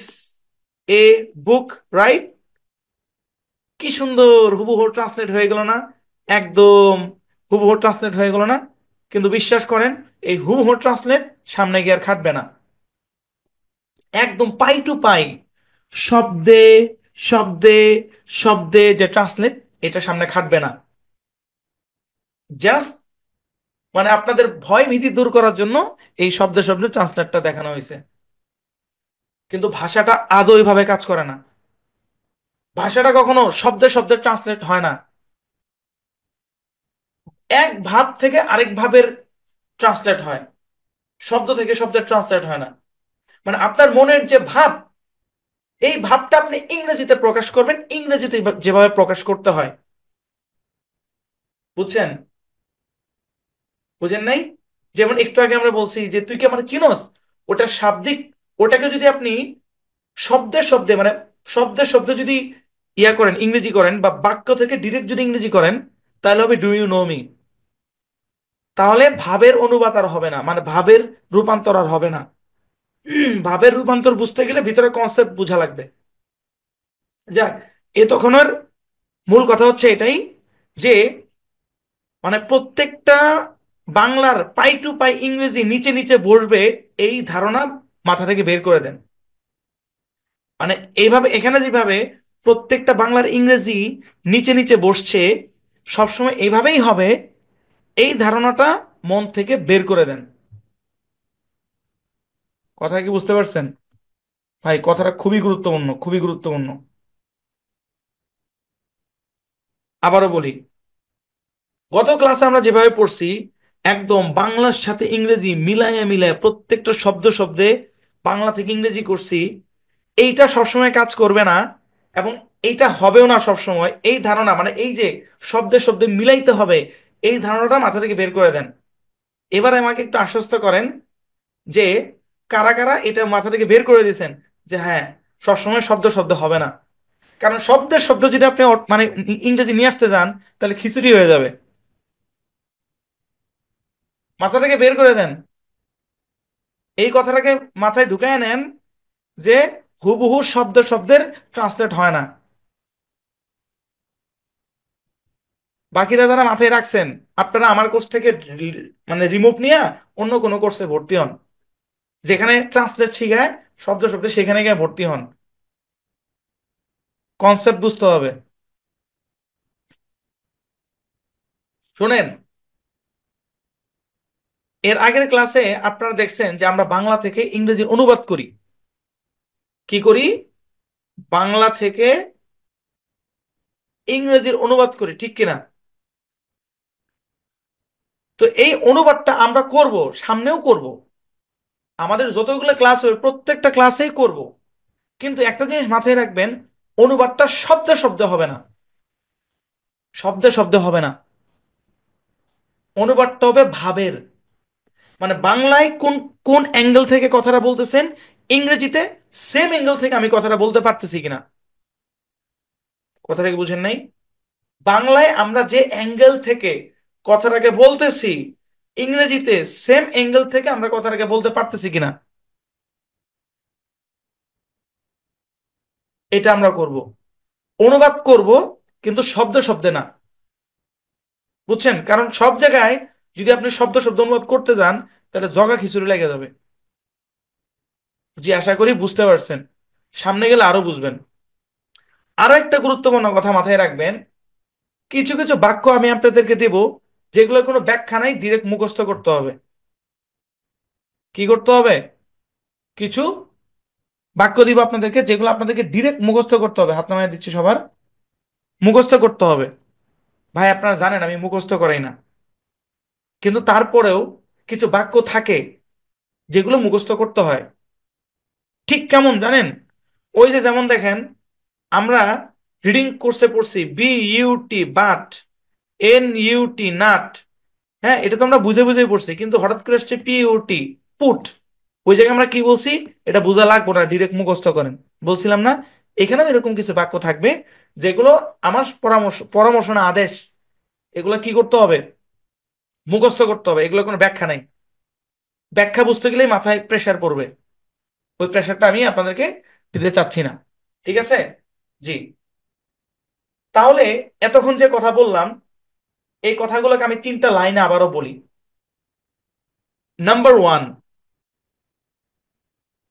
a book, right? কি সুন্দর হুবহু ট্রান্সলেট হয়ে গেল না? একদম হুবহু ট্রান্সলেট হয়ে গেল না? কিন্তু বিশ্বাস করেন, এই হুবহু ট্রান্সলেট সামনে গিয়ে আর খাটবে না। একদম পাই টু পাই, শব্দে শব্দে শব্দে যে ট্রান্সলেট, এটা সামনে খাটবে না। জাস্ট মানে আপনাদের ভয় ভীতি দূর করার জন্য এই শব্দে শব্দে ট্রান্সলেটটা দেখানো হয়েছে। কিন্তু ভাষাটা আদৌ ওইভাবে কাজ করে না। ভাষাটা কখনো শব্দে শব্দে ট্রান্সলেট হয় না। এক ভাব থেকে আরেক ভাবের ট্রান্সলেট হয়, শব্দ থেকে শব্দের ট্রান্সলেট হয় না। মানে আপনার মনের যে ভাব, এই ভাবটা আপনি ইংরেজিতে প্রকাশ করবেন ইংরেজিতে যেভাবে প্রকাশ করতে হয়। বুঝছেন? বুঝেন নাই? যেমন একটু আগে আমরা বলছি যে তুই কি আমার চিনোস, ওটা শাব্দিক, ওটাকে যদি আপনি শব্দে শব্দে মানে শব্দে শব্দে যদি ইয়া করেন, ইংরেজি করেন, বা বাক্য থেকে ডিরেক্ট যদি ইংরেজি করেন, তাহলে হবে ডু ইউ নো মি। তাহলে ভাবের অনুবাদ আর হবে না, মানে ভাবের রূপান্তর আর হবে না। ভাবের রূপান্তর বুঝতে গেলে ভিতরে কনসেপ্ট বোঝা লাগবে। যাক, এ তখনের মূল কথা হচ্ছে এটাই যে মানে প্রত্যেকটা বাংলার পাই টু পাই ইংরেজি নিচে নিচে বসবে, এই ধারণা মাথা থেকে বের করে দেন। মানে এইভাবে এখানে যেভাবে প্রত্যেকটা বাংলার ইংরেজি নিচে নিচে বসছে, সবসময় এইভাবেই হবে, এই ধারণাটা মন থেকে বের করে দেন। কথা কি বুঝতে পারছেন? ভাই কথাটা খুবই গুরুত্বপূর্ণ, খুবই গুরুত্বপূর্ণ। আবারও বলি, গত ক্লাসে আমরা যেভাবে পড়ছি, একদম বাংলার সাথে ইংরেজি মিলায়ে মিলায়ে প্রত্যেকটা শব্দ শব্দে বাংলা থেকে ইংরেজি করছি, এইটা সবসময় কাজ করবে না। এবং এইটা হবেও না সবসময়। এই ধারণা মানে এই যে শব্দে শব্দে মিলাইতে হবে, এই ধারণাটা মাথা থেকে বের করে দেন। এবার আমাকে একটু আশ্বস্ত করেন যে কারা কারা এটা মাথা থেকে বের করে দিয়েছেন, যে হ্যাঁ, সবসময় শব্দ শব্দ হবে না। কারণ শব্দের শব্দ যদি আপনি মানে ইংরেজি নিয়ে আসতে যান, তাহলে খিচুড়ি হয়ে যাবে। মাথা থেকে বের করে দেন, এই কথাটাকে মাথায় ঢুকায় নেন যে হুবহু শব্দ শব্দের ট্রান্সলেট হয় না। বাকিরা যারা মাথায় রাখছেন, আপনারা আমার কোর্স থেকে মানে রিমুভ নিয়ে অন্য কোনো কোর্সে ভর্তি হন, যেখানে ট্রান্সলেট শিখায় শব্দ শব্দে, সেখানে গিয়ে ভর্তি হন। কনসেপ্ট বুঝতে হবে। শোনেন, এর আগের ক্লাসে আপনারা দেখছেন যে আমরা বাংলা থেকে ইংরেজির অনুবাদ করি। কি করি? বাংলা থেকে ইংরেজির অনুবাদ করি, ঠিক কিনা? তো এই অনুবাদটা আমরা করব, সামনেও করব, আমাদের যতগুলো ক্লাস হবে প্রত্যেকটা ক্লাসেই করব। কিন্তু একটা জিনিস মাথায় রাখবেন, অনুবাদটা শব্দে শব্দে হবে না, শব্দে শব্দে হবে না, অনুবাদটা হবে ভাবের। মানে বাংলায় কোন কোন অ্যাঙ্গেল থেকে কথাটা বলতেছেন, ইংরেজিতে সেম অ্যাঙ্গেল থেকে আমি কথাটা বলতে পারতেছি কিনা। কথাটা কি বুঝেন নাই? বাংলায় আমরা যে অ্যাঙ্গেল থেকে কথাটাকে বলতেছি, ইংরেজিতে সেম অ্যাঙ্গেল থেকে আমরা কথাটাকে বলতে পারতেছি কিনা, এটা আমরা করব। অনুবাদ করব, কিন্তু শব্দ শব্দে না। বুঝছেন? কারণ সব জায়গায় যদি আপনি শব্দ শব্দ অনুবাদ করতে যান, তাহলে জগা খিচুড়ি লেগে যাবে। জি, আশা করি বুঝতে পারছেন। সামনে গেলে আরো বুঝবেন। আরো একটা গুরুত্বপূর্ণ কথা মাথায় রাখবেন, কিছু কিছু বাক্য আমি আপনাদেরকে দেব, যেগুলোর কোনো ব্যাখ্যা নাই, ডিরেক্ট মুখস্থ করতে হবে। কি করতে হবে? কিছু বাক্য দিব আপনাদেরকে, যেগুলো আপনাদেরকে ডিরেক্ট মুখস্থ করতে হবে। হাত নামায় দিচ্ছি সবার, মুখস্থ করতে হবে। ভাই আপনারা জানেন আমি মুখস্থ করাই না, কিন্তু তারপরেও কিছু বাক্য থাকে যেগুলো মুখস্থ করতে হয়। ঠিক কেমন জানেন? ওই যে যেমন দেখেন, আমরা রিডিং কোর্সে পড়ছি বিইউটি বাট, এনইউটি নাট। হ্যাঁ, এটা তো আমরা বুঝে বুঝে পড়ছি, কিন্তু হঠাৎ করে আসছে পিইউটি পুট। ওই জায়গায় আমরা কি বলছি? এটা বোঝা লাগবে না, ডিরেক্ট মুখস্থ করেন। বলছিলাম না? এখানেও এরকম কিছু বাক্য থাকবে যেগুলো আমার পরামর্শ পরামর্শ না, আদেশ। এগুলো কি করতে হবে? মুখস্থ করতে হবে। এগুলো কোনো ব্যাখ্যা নাই, ব্যাখ্যা বুঝতে গেলেই মাথায় প্রেসার পড়বে। ওই প্রেসারটা আমি আপনাদেরকে দিতে চাচ্ছি না। ঠিক আছে? জি। তাহলে এতক্ষণ যে কথা বললাম, এই কথাগুলোকে আমি তিনটা লাইনে আবারও বলি। নাম্বার ওয়ান,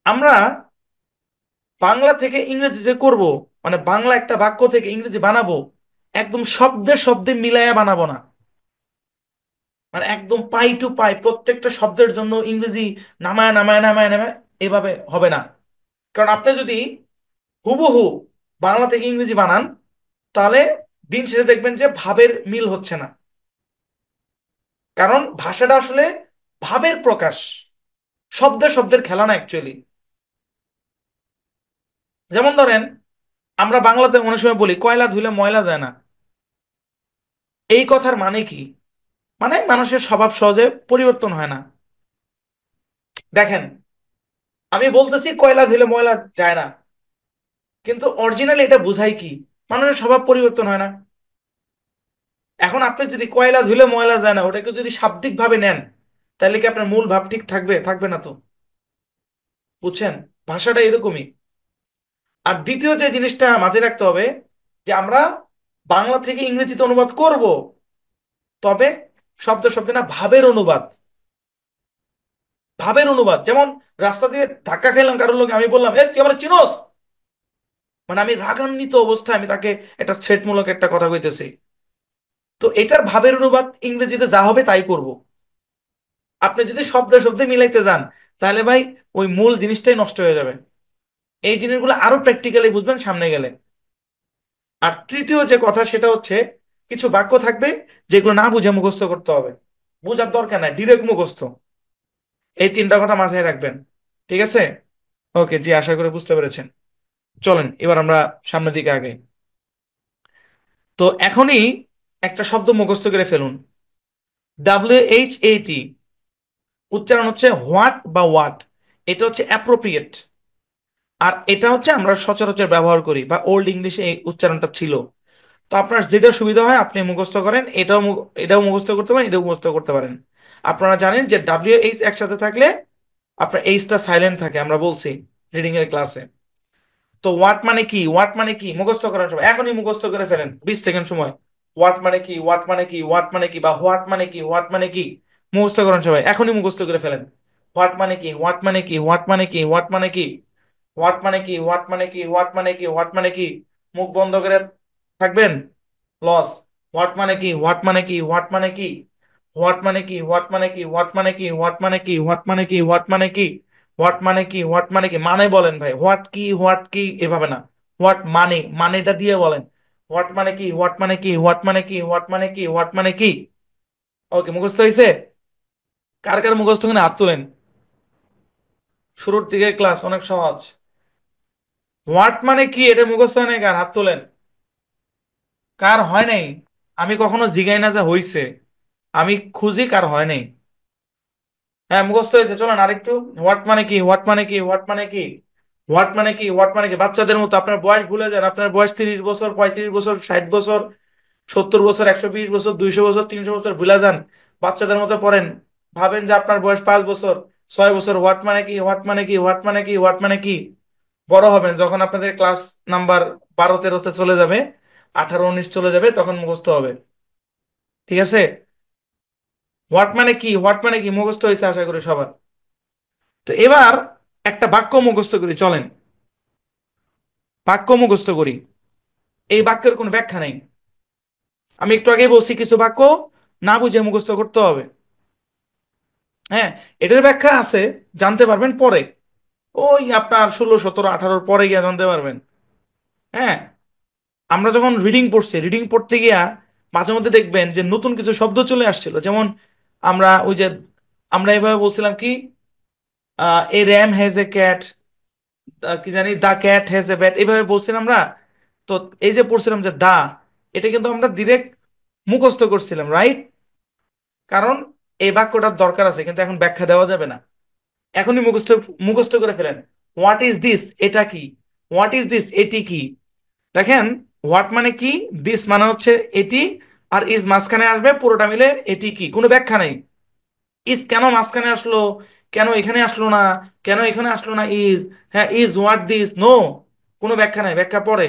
আমরা বাংলা থেকে ইংরেজি যে করব, মানে বাংলা একটা বাক্য থেকে ইংরেজি বানাবো, একদম শব্দে শব্দে মিলাইয়া বানাবো না। মানে একদম পাই টু পাই প্রত্যেকটা শব্দের জন্য ইংরেজি নামায় নামায় নামায় নামায়, এভাবে হবে না। কারণ আপনি যদি হুবহু বাংলা থেকে ইংরেজি বানান, তাহলে দিন শেষে দেখবেন যে ভাবের মিল হচ্ছে না। কারণ ভাষাটা আসলে ভাবের প্রকাশ, শব্দের শব্দের খেলা না অ্যাকচুয়ালি। যেমন ধরেন, আমরা বাংলাতে অনেক সময় বলি কয়লা ধুলে ময়লা যায় না। এই কথার মানে কি? মানে মানুষের স্বভাব সহজে পরিবর্তন হয় না। দেখেন, আমি বলতেছি কয়লা ধুলে ময়লা যায় না, কিন্তু অরিজিনালি এটা বোঝায় কি? মানুষের স্বভাব পরিবর্তন হয় না। এখন আপনি যদি কয়লা ধুলে ময়লা যায় না ওটাকে যদি শাব্দিক ভাবে নেন, তাহলে কি আপনার মূল ভাব ঠিক থাকবে? থাকবে না তো। বুঝছেন? ভাষাটা এরকমই। আর দ্বিতীয় যে জিনিসটা মাথায় রাখতে হবে, যে আমরা বাংলা থেকে ইংরেজিতে অনুবাদ করব, তবে শব্দ শব্দ না, ভাবের অনুবাদ। ভাবের অনুবাদ যেমন, রাস্তা দিয়ে ধাক্কা খেলাম কারোর লোক, আমি বললাম এ তুই আমার চিনোস, মানে আমি রাগান্বিত অবস্থায় আমি তাকে একটা থ্রেটমূলক একটা কথা কইতেছি। তো এটার ভাবের অনুবাদ ইংরেজিতে যা হবে তাই করব। আপনি যদি শব্দে শব্দে মিলাইতে যান, তাহলে ভাই ওই মূল জিনিসটাই নষ্ট হয়ে যাবে। এই জিনিসগুলো আরো প্র্যাকটিক্যালি বুঝবেন সামনে গেলে। আর তৃতীয় যে কথা সেটা হচ্ছে, কিছু বাক্য থাকবে যেগুলো না বুঝে মুখস্থ করতে হবে। বোঝার দরকার নাই, ডিরেক্ট মুখস্থ। এই তিনটা কথা মাথায় রাখবেন। ঠিক আছে? ওকে, জি, আশা করে বুঝতে পেরেছেন। চলেন এবার আমরা সামনের দিকে আগাই। তো এখনই একটা শব্দ মুখস্থ করে ফেলুন। WHAT, উচ্চারণ হচ্ছে হোয়াট বা ওয়াট। এটা হচ্ছে অ্যাপ্রোপ্রিয়েট। আর এটা হচ্ছে আমরা সচরাচর ব্যবহার করি, বা ওল্ড ইংলিশে এই উচ্চারণটা ছিল। তো আপনার যেটা সুবিধা হয় আপনি মুখস্থ করেন, এটাও মুখস্থ করতে পারেন, এটাও মুখস্থ করতে পারেন। আপনারা জানেন যে WH একসাথে থাকলে আপনার এইচটা সাইলেন্ট থাকে, আমরা বলছি রিডিং এর ক্লাসে। তো ওয়াট মানে কি, ওয়াট মানে কি মুখস্থ করার সময় এখনই মুখস্থ করে ফেলেন, 20 সেকেন্ড সময়। ওয়াট মানে কি, ওয়াট মানে কি, ওয়াট মানে কি, বা হোয়াট মানে কি, হোয়াট মানে কি, মুখস্থ করার সময় এখনই মুখস্থ করে ফেলেন। হোয়াট মানে কি, হোয়াট মানে কি, হোয়াট মানে কি, হোয়াট মানে কি, হোয়াট মানে কি, হোয়াট মানে কি, হোয়াট মানে কি, হোয়াট মানে কি। মুখ বন্ধ করে থাকবেন, লস। হোয়াট মানে কি, হোয়াট মানে কি, হোয়াট মানে কি, হোয়াট মানে কি, হোয়াট মানে কি, হোয়াট মানে কি, হোয়াট মানে কি, হোয়াট মানে কি, হোয়াট মানে কি, হোয়াট মানে কি, হোয়াট মানে কি মানে বলেন ভাই, হোয়াট কি, হোয়াট কি এভাবে না, হোয়াট মানে, মানেটা দিয়ে বলেন। হোয়াট মানে কি, হোয়াট মানে কি, হোয়াট মানে কি, হোয়াট মানে কি, হোয়াট মানে কি। ওকে, মুখস্থ হয়েছে? কার কার মুখস্থ করে হাত তুলেন। শুরুর দিকে ক্লাস অনেক সহজ। হোয়াট মানে কি এটা মুখস্থ হয় নাই কার, হাত তোলেন। কার হয় নাই? আমি কখনো জিগাই না যে হইছে, আমি খুঁজি কার হয় নাই। হ্যাঁ মুখস্থ হয়েছে, চলেন আরেকটু। হোয়াট মানে কি, হোয়াট মানে কি, হোয়াট মানে কি, হোয়াট মানে কি, হোয়াট মানে কি। বাচ্চাদের মতো আপনার বয়স ভুলে যান, আপনার বয়স 30 বছর, 35 বছর, 60 বছর, 70 বছর, 120 বছর, 200 বছর, 300 বছর ভুলে যান। বাচ্চাদের মতো পড়েন, ভাবেন যে আপনার বয়স 5 বছর, 6 বছর। হোয়াট মানে কি, হোয়াট মানে কি, হোয়াট মানে কি, হোয়াট মানে কি। বড় হবেন যখন আপনাদের ক্লাস নাম্বার 12-13-তে চলে যাবে, 18-19 চলে যাবে, তখন মুখস্থ হবে। ঠিক আছে? হোয়াট মানে কি, হোয়াট মানে কি মুখস্থ হয়েছে আশা করি সবার। তো এবার একটা বাক্য মুখস্থ করি, চলেন। বাক্য মুখস্থ করি, এই বাক্যের কোনো ব্যাখ্যা নেই। আমি একটু আগে বলছি কিছু বাক্য না বুঝে মুখস্থ করতে হবে। হ্যাঁ, এটার ব্যাখ্যা আছে, জানতে পারবেন পরে, ওই আপনার 16, 17, 18 পরে গিয়ে জানতে পারবেন। হ্যাঁ, আমরা যখন রিডিং পড়ছি, রিডিং পড়তে গিয়া মাঝে মধ্যে দেখবেন যে নতুন কিছু শব্দ চলে আসছিল, যেমন আমরা ওই যে আমরা এভাবে বলছিলাম কি, A RAM has a cat, কি জানি দা ক্যাট হ্যাজ এ ব্যাট, এইভাবে বলছিলাম আমরা। তো এই যে পড়ছিলাম যে দা, এটা কিন্তু আমরা ডিরেক্ট মুখস্থ করছিলাম, রাইট? কারণ এই বাক্যটার দরকার আছে, কিন্তু এখন ব্যাখ্যা দেওয়া যাবে না, এখনই মুখস্থ মুখস্থ করে ফেলেন। হোয়াট ইজ দিস, এটা কি। হোয়াট ইজ দিস, এটি কি। দেখেন, হোয়াট মানে কি, দিস মানে হচ্ছে এটি, আর ইজ মাঝখানে আসবে, পুরোটা মিলে এটি কি, কোনো ব্যাখ্যা নাই। ইজ কেন মাঝখানে আসলো, কেন এখানে আসলো না, কেন এখানে আসলো না ইজ। হ্যাঁ, ইজ হোয়াট দিস, নো, কোনো ব্যাখ্যা নাই, ব্যাখ্যা পরে।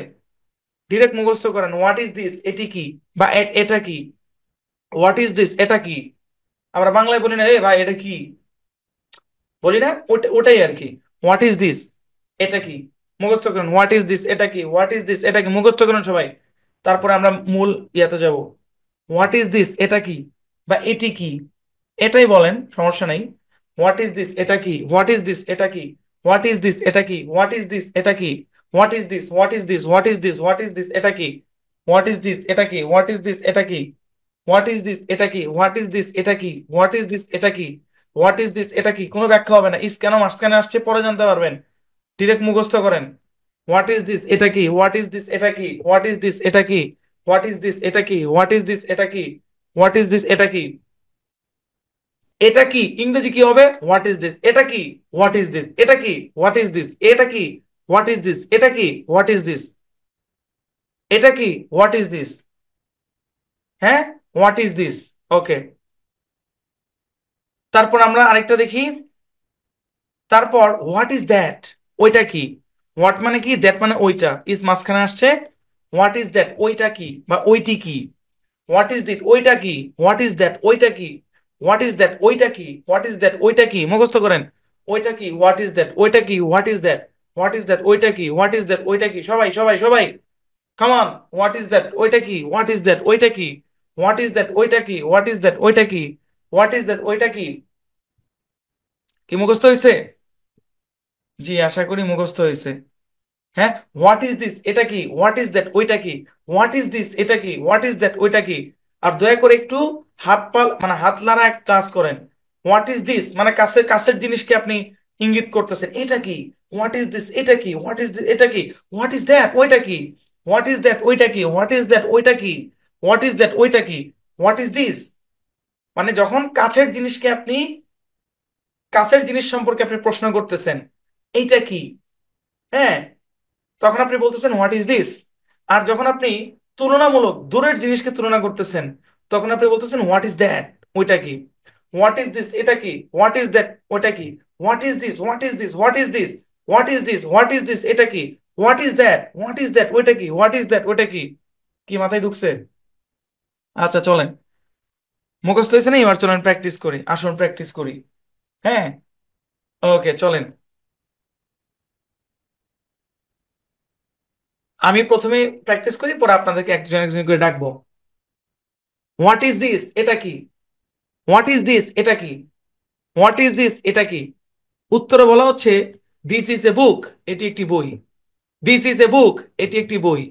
ডিরেক্ট মুখস্থ করেন, হোয়াট ইজ দিস, এটি কি, বা এটা কি। হোয়াট ইজ দিস, এটা কি। আমরা বাংলায় বলি না এ ভাই এটা কি, বলি না, ওটাই আর কি। হোয়াট ইজ দিস, এটা কি, মুখস্থ করুন। হোয়াট ইজ দিস, এটা কি, হোয়াট ইজ দিস, এটা কি, মুখস্থ করুন সবাই। তারপরে আমরা মূল ইয়াতে যাব। হোয়াট ইজ দিস, এটা কি, বা এটি কি, এটাই বলেন, সমস্যা নাই। হোয়াট ইজ দিস, এটা কি, হোয়াট ইজ দিস, এটা কি, হোয়াট ইজ দিস, এটা কি, হোয়াট ইজ দিস, এটা কি, what is this, what is this, what is this, what is this, এটা কি, হোয়াট ইজ দিস, এটা কি, হোয়াট ইজ দিস, এটা কি, হোয়াট ইজ দিস, এটা কি, হোয়াট ইজ দিস, এটা কি, হোয়াট ইজ দিস, এটা কি, হোয়াট ইজ দিস, এটা কি, কোনো ব্যাখ্যা হবে না। ইস কেন মাঝখানে আসছে পরে জানতে পারবেন, ডিরেক্ট মুখস্থ করেন। হোয়াট ইজ দিস, এটা কি, হোয়াট ইজ দিস, এটা কি, হোয়াট ইজ দিস, এটা কি, হোয়াট ইজ দিস, এটা কি, হোয়াট ইজ দিস, এটা কি, হোয়াট ইজ দিস, এটা কি। এটা কি ইংরেজি কি হবে, হোয়াট ইজ দিস, এটা কি, হোয়াট ইজ দিস, এটা কি, হোয়াট ইজ দিস, এটা কি, হোয়াট ইজ দিস, এটা কি, হোয়াট ইজ দিস, এটা কি, হোয়াট ইজ দিস। হ্যাঁ, হোয়াট ইজ দিস। ওকে, তারপর আমরা আরেকটা দেখি। তারপর হোয়াট ইজ দ্যাট, ওইটা কি। হোয়াট মানে কি, দ্যাট মানে ওইটা, ইজ মাঝখানে আসছে। হোয়াট ইজ দ্যাট, ওইটা কি বা ওইটি কি। হোয়াট ইজ দিট, ওইটা কি। হোয়াট ইজ দ্যাট, ওইটা কি। হোয়াট ইজ দ্যাট, ওইটা কি। হোয়াট ইজ দ্যাট, ওইটা কি, মুখস্থ করেন। ওইটা কি, হোয়াট ইজ দ্যাট, ওইটা কি, what is that. What is that, ওইটা কি, হোয়াট ইজ দ্যাট, ওইটা কি, সবাই সবাই সবাই, কামান। হোয়াট ইজ দ্যাট, ওইটা কি, হোয়াট ইজ দ্যাট, ওইটা কি, হোয়াট ইজ দ্যাট, ওইটা কি, হোয়াট ইজ দ্যাট, ওইটা কি, হোয়াট ইজ দ্যাট, ওইটা কি। কি মুখস্থ হয়েছে? জি, আশা করি মুখস্থ হয়েছে। হ্যাঁ, হোয়াট ইজ দিস, এটা কি, হোয়াট ইজ দ্যাট, ওইটা কি, হোয়াট ইজ দিস, এটা কি, হোয়াট ইজ দ্যাট, ওইটা কি। আর দয়া করে একটু হাত পাল মানে হাত নাড়া এক কাজ করেন। হোয়াট ইজ দিস মানে কাছের কাছের জিনিসকে আপনি ইঙ্গিত করতেছেন, এটা কি। হোয়াট ইজ দিস, এটা কি, হোয়াট ইজ দিস, এটা কি, হোয়াট ইজ দ্যাট, ওইটা কি, হোয়াট ইজ দ্যাট, ওইটা কি, হোয়াট ইজ দ্যাট, ওইটা কি, হোয়াট ইজ দ্যাট, ওইটা কি, হোয়াট ইজ দিস। মানে যখন কাছের জিনিসকে আপনি, কাছের জিনিস সম্পর্কে আপনি প্রশ্ন করতেছেন, এইটা কি। হ্যাঁ, তখন আপনি বলতেছেন হোয়াট ইজ দিস। আর যখন আপনি তুলনামূলক দূরের জিনিসকে তুলনা করতেছেন, তখন আপনি বলতেছেন হোয়াট ইজ দ্যাট, ওইটা কি। হোয়াট ইজ দিস, এটা কি, হোয়াট ইজ দ্যাট, ওইটা কি। What is this, what is this, what is this, what is this, what is this, এটা কি। What is that, what is that, ওইটা কি, হোয়াট ইজ দ্যাট, ওইটা কি। কি মাথায় ঢুকছে? আচ্ছা চলেন, মুখস্থ হয়েছে না, এবার চলেন প্র্যাকটিস করি, আসুন প্র্যাকটিস করি। হ্যাঁ, ওকে চলেন। আমি প্রথমে প্র্যাকটিস করি, পরে আপনাদেরকে একজন একজন করে ডাকবো। হোয়াট ইজ দিস, এটা কি। হোয়াট ইজ দিস, এটা কি। হোয়াট ইজ দিস, এটা কি। উত্তরে বলা হচ্ছে দিস ইজ এ বুক, এটি একটি বই। দিস ইজ এ বুক, এটি একটি বই।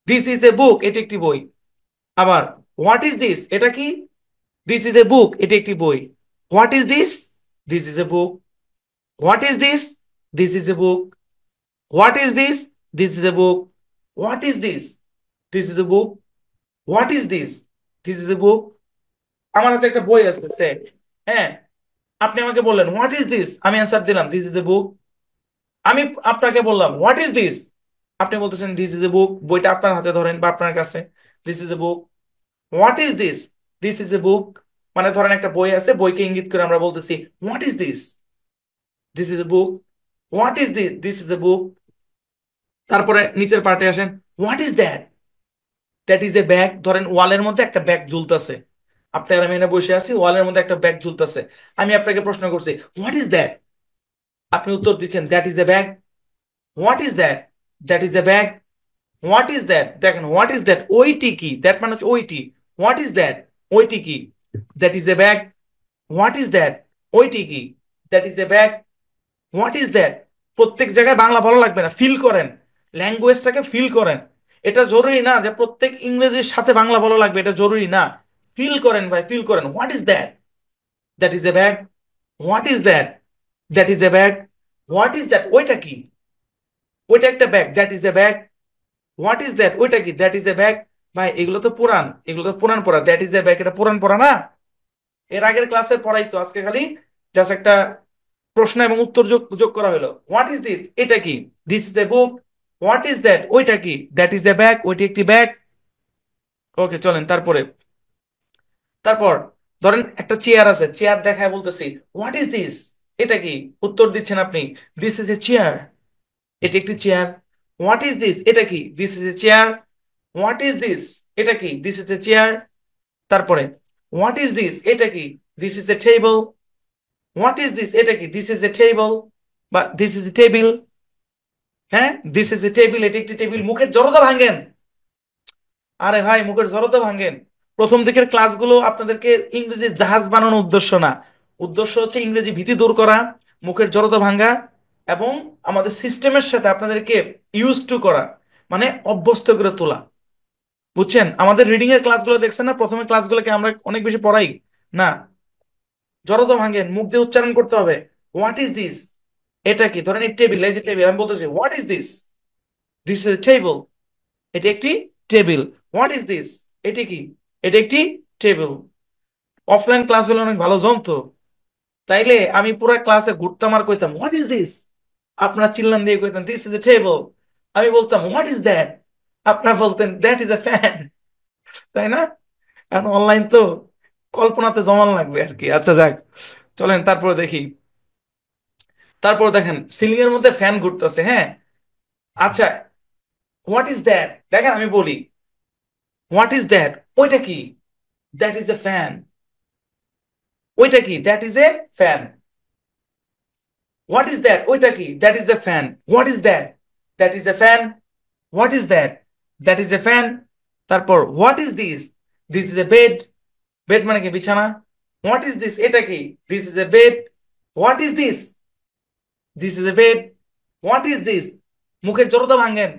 দিস ইজ এ বুক, এটি একটি বই। আবার হোয়াট ইজ দিস, এটা কি? দিস ইজ এ বুক, এটি একটি বই। What is this? This is a book. What is this? This is a book. What is this? This is a book. What is this? This is a book. What is this? This is a book. আমার হাতে একটা বই আছে সে, হ্যাঁ, আপনি আমাকে বললেন what is this, আমি অ্যান্সার দিলাম দিস ইজ এ বুক। আমি আপনাকে বললাম হোয়াট ইজ দিস, আপনি বলতেছেন দিস ইজ এ বুক। বইটা আপনার হাতে ধরেন বা আপনার কাছে, this is a book. What is this? This is a book. মানে ধরেন একটা বই আছে, বইকে ইঙ্গিত করে আমরা বলতেছি what is this? This is a book. What is this? This is a book. তারপরে নিচের পার্টে আসেন, what is that? That is a bag. ধরেন ওয়ালের মধ্যে একটা ব্যাগ ঝুলতেছে, আপনি আর আমি এখানে বসে আছি, ওয়ালের মধ্যে একটা ব্যাগ ঝুলতেছে। আমি আপনাকে প্রশ্ন করছি হোয়াট ইজ দ্যাট? আপনি উত্তর দিচ্ছেন that is a bag. What is that? That is a bag. What is that? দেখেন হোয়াট ইজ দ্যাট, ওইটি কি? দ্যাট মানে হচ্ছে ওইটি। What is that? ওইটি কি? That is a bag. What is that? ওইটি কি? That is a bag. What is that? প্রত্যেক জায়গায় বাংলা ভালো লাগবে না, ফিল করেন, ল্যাঙ্গুয়েজটাকে ফিল করেন। এটা জরুরি না যে প্রত্যেক ইংরেজির সাথে বাংলা ভালো লাগবে, এটা জরুরি না। ফিল করেন ভাই, ফিল করেন। What is that? That is a bag. What is that? That is a bag. What is that? ওইটা কি? ওইটা একটা bag, that is a bag. What is that? ওইটা কি? That is a bag. ভাই এগুলো তো পুরান, এগুলো তো পুরান পড়া। দ্যাট ইজ এ ব্যাগ এটা পুরান পড়া না? এর আগের ক্লাসের পড়াই তো, আজকে খালি জাস্ট একটা প্রশ্ন এবং উত্তর যোগ যোগ করা হলো। What is this? এটা কি? This is a book. What is that? ওইটা কি? দ্যাট ইজ এ ব্যাগ, ওইটি একটি ব্যাগ। ওকে চলেন তারপরে। তারপর ধরেন একটা চেয়ার আছে, চেয়ার দেখায় বলতেছি হোয়াট ইজ দিস? এটা কি? উত্তর দিচ্ছেন আপনি দিস ইজ এ চেয়ার, এটি একটি চেয়ার। What is this? এটা কি? This is a chair. What is this? এটা কি? This is a chair. তারপরে হোয়াট ইজ দিস? এটা কি? This is a table. What is this? এটা কি? দিস ইজ এ টেবল বা দিস ইজ এ টেবিল। হ্যাঁ, দিস ইজ এ টেবিল, এটি একটি টেবিল। মুখের জড়তা ভাঙেন। আরে ভাই মুখের জড়তা ভাঙেন। প্রথম দিকের ক্লাসগুলো আপনাদেরকে ইংরেজি জাহাজ বানানোর উদ্দেশ্য না, উদ্দেশ্য হচ্ছে ইংরেজি ভীতি দূর করা, মুখের জড়তা ভাঙা, এবং আমাদের সিস্টেমের সাথে আপনাদেরকে ইউজ টু করা, মানে অভ্যস্ত করে তোলা। বুঝছেন? আমাদের রিডিং এর ক্লাসগুলো দেখছেন না, প্রথমে ক্লাসগুলোকে আমরা অনেক বেশি পড়াই না। জড়তা ভাঙেন, মুখ দিয়ে উচ্চারণ করতে হবে। What is this? এটা কি? ধরেন এই টেবিল, এই যে টেবিল, আমি বলতেছি what is this? This is a table, এটি একটি টেবিল। What is this? এটি কি? এটি একটি টেবিল। অফলাইন ক্লাস হলে অনেক ভালো জমতো, তাইলে আমি পুরো ক্লাসে ঘুরতাম আর কইতাম হোয়াট ইজ দিস, আপনারা চিল্লান দিয়ে কইতেন দিস ইজ এ টেবল। আমি বলতাম হোয়াট ইজ দ্যাট, আপনারা বলতেন দ্যাট ইজ এ ফ্যান। তাই না? এখন অনলাইন তো, কল্পনাতে জমান লাগবে আর কি। আচ্ছা যাক, চলেন তারপরে দেখি। তারপর দেখেন সিলিং এর মধ্যে ফ্যান ঘুরতেছে, হ্যাঁ। আচ্ছা, হোয়াট ইজ দ্যাট? দেখেন আমি বলি হোয়াট ইজ দ্যাট? ওইটা কি? That is a fan. ওইটা কি? That is a fan. What is that? ওইটা কি? That is a fan. What is that? That is a fan. What is that? That is a fan. তারপর what is this? This is a bed. Bed মানে কি? বিছানা। What is this? এটা কি? This is a bed. What is this? This is a bed. What is this? মুখের জড়তা ভাঙেন,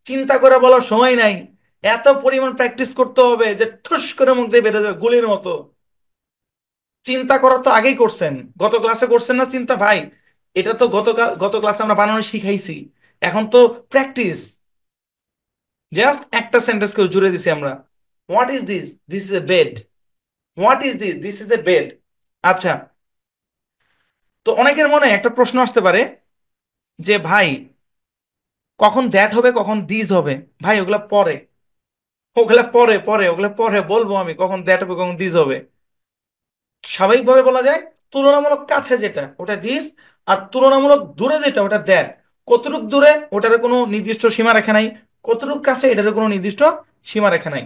চিন্তা করে বলার সময় নাই, এত পরিমাণ প্র্যাকটিস করতে হবে যে ঠুস করে মুখ দিয়ে বেঁধে যাবে গুলির মতো। চিন্তা করা তো আগেই করছেন, গত ক্লাসে করছেন না চিন্তা ভাই? এটা তো গত ক্লাসে আমরা বানানো শিখাইছি। এখন তো প্র্যাকটিস। জাস্ট একটা সেন্টেন্স করে জুড়ে দিছি আমরা, what is this? This is a bed. What is this? This is a bed. আচ্ছা, তো অনেকের মনে একটা প্রশ্ন আসতে পারে যে ভাই কখন দ্যাট হবে, কখন দিস হবে? ভাই ওগুলা পরে, ওগুলা পরে পরে ওগুলা পরে বলবো আমি কখন দ্যাট হবে কখন দিস হবে। স্বাভাবিকভাবে বলা যায় তুলনামূলক কাছে যেটা ওটা দিস, আর তুলনামূলক দূরে যেটা ওটা দ্যাট। কতটুক দূরে ওটার কোনো নির্দিষ্ট সীমা রেখা নাই, কতটুক কাছে এটার কোনো নির্দিষ্ট সীমা রেখা নাই।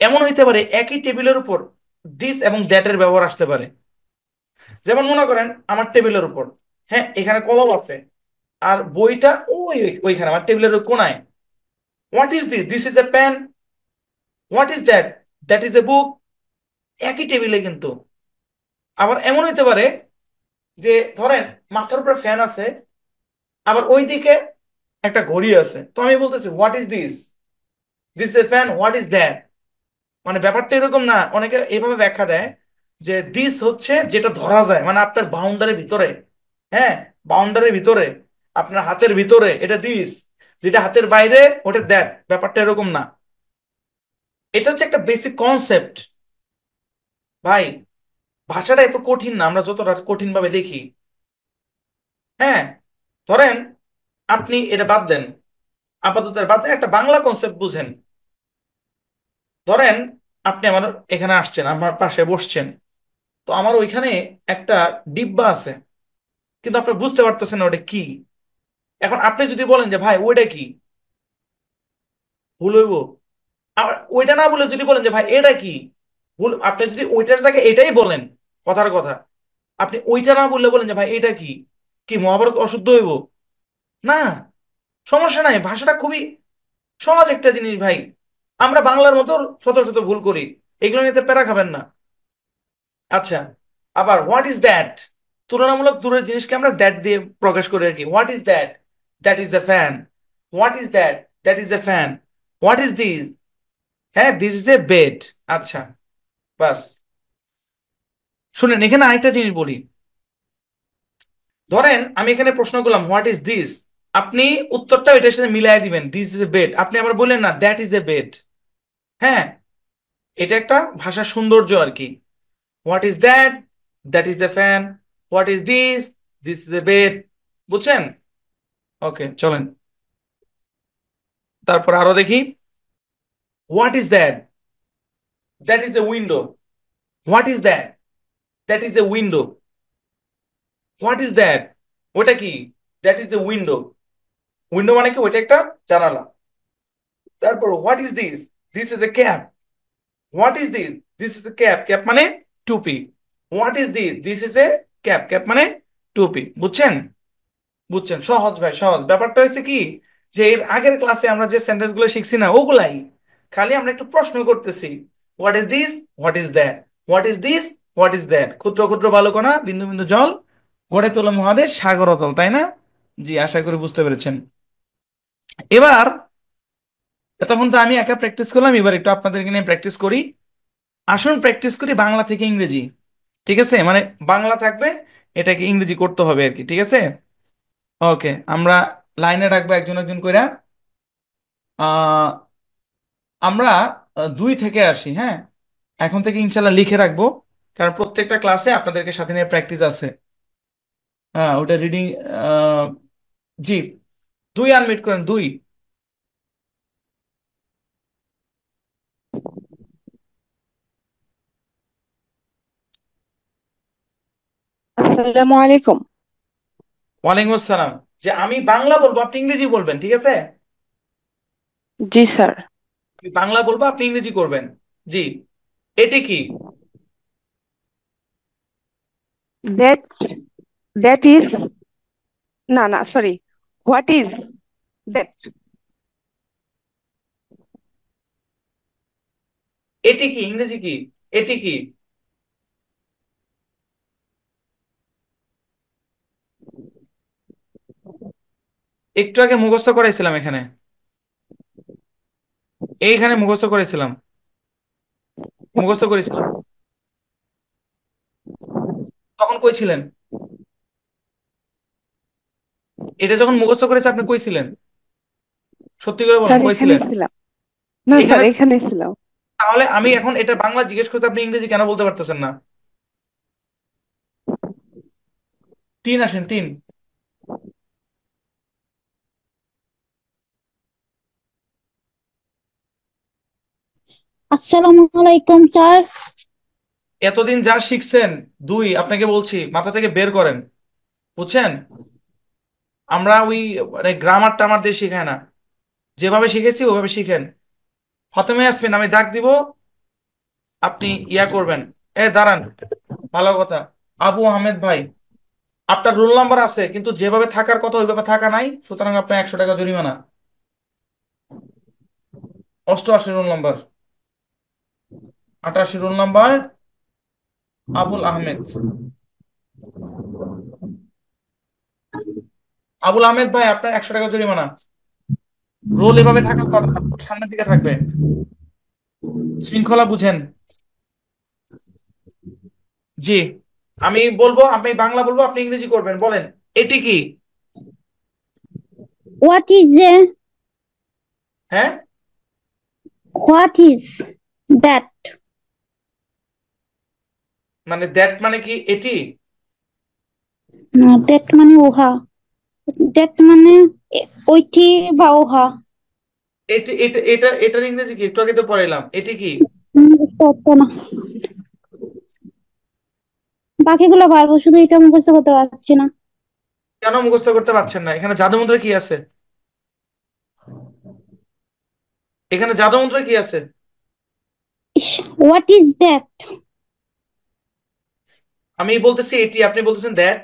এমন হইতে পারে একই টেবিলের উপর দিস এবং দ্যাটের ব্যবহার আসতে পারে। যেমন মনে করেন আমার টেবিলের উপর, হ্যাঁ, এখানে কলম আছে, আর বইটা ওইখানে আমার টেবিলের কোনায়। What is this? This is a pen. What is that? That is a book. একই টেবিলে কিন্তু। আবার এমন হইতে পারে যে ধরেন মাথার উপরে ফ্যান আছে, আবার ওইদিকে একটা ঘড়ি আছে, তো আমি বলতেছি what is this, this A fan, what is that. মানে ব্যাপারটা এরকম না, অনেকে এভাবে ব্যাখ্যা দেয় যে দিস হচ্ছে যেটা ধরা যায়, মানে আপনার বাউন্ডারির ভিতরে, হ্যাঁ, বাউন্ডারির ভিতরে, আপনার হাতের ভিতরে এটা দিস, যেটা হাতের বাইরে ওটা দ্যাট। ব্যাপারটা এরকম না, এটা হচ্ছে একটা বেসিক কনসেপ্ট ভাই। ভাষাটা এত কঠিন না আমরা যতটা কঠিন ভাবে দেখি। হ্যাঁ, ধরেন আপনি এটা বাদ দেন, আপাতত এর বাদ দেন, একটা বাংলা কনসেপ্ট বুঝেন। ধরেন আপনি আমার এখানে আসছেন, আমার পাশে বসছেন, তো আমার ওইখানে একটা ডিব্বা আছে, কিন্তু আপনি বুঝতে পারতেছেন না ওটা কি। এখন আপনি যদি বলেন যে ভাই ওইটা কি, ভুল হইব। আর ওইটা না বলে যদি বলেন যে ভাই এটা কি, ভুল। আপনি যদি ওইটার জায়গায় এটাই বলেন, কথার কথা, আপনি ওইটা না বললে বলেন যে ভাই এটা কি, কি মহাভারত অশুদ্ধ হইব? না, সমস্যা নাই, ভাষাটা খুবই সহজ একটা জিনিস ভাই। আমরা বাংলার মতো শত শত ভুল করি, এগুলো নিয়ে প্যারা খাবেন না। আচ্ছা, আবার হোয়াট ইজ দ্যাট, তুলনামূলক দূরের জিনিসকে আমরা দ্যাট দিয়ে প্রকাশ করি আর কি। What is that, that is a fan. What is that, that is a fan. What is this, হ্যাঁ দিস ইজ এ বেড। আচ্ছা, বাস। শুনেন এখানে আরেকটা জিনিস বলি। ধরেন আমি এখানে প্রশ্ন করলাম হোয়াট ইজ দিস, আপনি উত্তরটা এটার সাথে মিলাই দিবেন, দিস ইজ এ বেড। আপনি আবার বললেন না দ্যাট ইজ এ বেড। হ্যাঁ, এটা একটা ভাষার সৌন্দর্য আর কি। What is that, that is a fan. What is this, this is a bed. বুঝছেন? ওকে, চলেন তারপর আরো দেখি। What is that, that is a window. What is that, that is a window. What is that, ওটা কি, that is a window. Window মানে কি, ওইটা একটা জানালা। তারপর what is this, this is A cap. What is this, this is A cap, cap মানে টুপি। What is this, this is A cap, cap মানে টুপি। বুঝছেন? বুঝছেন, সহজ ভাই সহজ। ব্যাপারটা হয়েছে কি, যে এর আগের ক্লাসে আমরা যে সেন্টেন্স গুলো শিখছি না ওগুলাই, খালি আমরা একটু প্রশ্ন করতেছি। What is this, what is that, what is this, what is that. ক্ষুদ্র ক্ষুদ্র বালুকণা, বিন্দু বিন্দু জল, গড়ে তোলো মহাদেশ সাগর অতল, তাই না? জি, আশা করি বুঝতে পেরেছেন। এবার এতক্ষণ তো আমি একা প্র্যাকটিস করলাম, এবার একটু আপনাদেরকে নিয়ে প্র্যাকটিস করি। আসুন প্র্যাকটিস করি বাংলা থেকে ইংরেজি। ঠিক আছে, মানে বাংলা থাকবে, এটাকে ইংরেজি করতে হবে আর কি। ঠিক আছে, ওকে। আমরা লাইনে রাখবো একজন একজন কইরা। আহ আমরা দুই থেকে আসি, হ্যাঁ। এখন থেকে ইনশাল্লাহ লিখে রাখবো, কারণ প্রত্যেকটা ক্লাসে আপনাদেরকে সাথে নিয়ে প্র্যাকটিস আছে। হ্যাঁ, ওটা রিডিং। জি, দুই আনমিট করেন, দুই। আসসালামু আলাইকুম। ওয়ালাইকুম আসসালাম। যে আমি বাংলা বলবো আপনি ইংরেজি বলবেন, ঠিক আছে? জি স্যার। আমি বাংলা বলবো আপনি ইংরেজি করবেন। জি, এটি কি? দ্যাট দ্যাট ইজ, না না সরি, হোয়াট ইজ দ্যাট? এটি কি ইংরেজি কি? এটি কি? একটু আগে মুখস্থ করাইছিলাম এখানে, এইখানে মুখস্থ করেছিলাম, মুখস্থ করেছিলাম। তখন কই ছিলেন? এটা যখন মুখস্থ করেছে আপনি কই ছিলেন? সত্যি করে বলেন স্যার কই এখানে ছিলেন? ছিলাম। না স্যার এখানে? এখানে ছিলাম। তাহলে আমি এখন এটা বাংলা জিজ্ঞেস করতে আপনি ইংরেজি কেন বলতে পারতেছেন না? তিন আসেন, তিন। আসসালামু আলাইকুম স্যার। এতদিন যা শিখছেন, দুই আপনাকে বলছি মাথা থেকে বের করেন। বুঝছেন? আমরা ওই মানে গ্রামার টামার দিয়ে শিখাই না, যেভাবে শিখেছি ওভাবে শিখেন। প্রথমে আসবেন, আমি দাগ দিব, আপনি ইয়া করবেন। দাঁড়ান, ভালো কথা। আবু আহমেদ ভাই, আপনার রোল নাম্বার আছে কিন্তু যেভাবে থাকার কথা ওইভাবে থাকা নাই, সুতরাং আপনার 100 টাকা জরিমানা। 88 roll number, 88 roll number, Abul Ahmed. Abul Ahmed ভাই, আপনার 100 টাকা জরিমানা। রোল এভাবে থাকার কথা না, সামনের দিকে থাকবে। শৃঙ্খলা বুঝেন। জি, আমি বলবো, আমি বাংলা বলবো, আপনি ইংরেজি করবেন, বলেন। এটি কি? What is a হ্যাঁ, what is that? মানে দ্যাট মানে কি এটি? That মানে উহা। That মানে ওইটি বা উহা। এটি এটা এটা এটার ইংরেজি কি? একটু আগে তো পড়াইলাম, এটি কি? মুখস্থ হতো না। বাকিগুলো পারবো, শুধু এটা মুখস্থ করতে পারছি না। কেন মুখস্থ করতে পারছেন না? এখানে জাদু মুদ্রা কি আছে? এখানে জাদু মুদ্রা কি আছে? What is that? আমি বলতেছি এটি, আপনি বলতেছেন দ্যাট।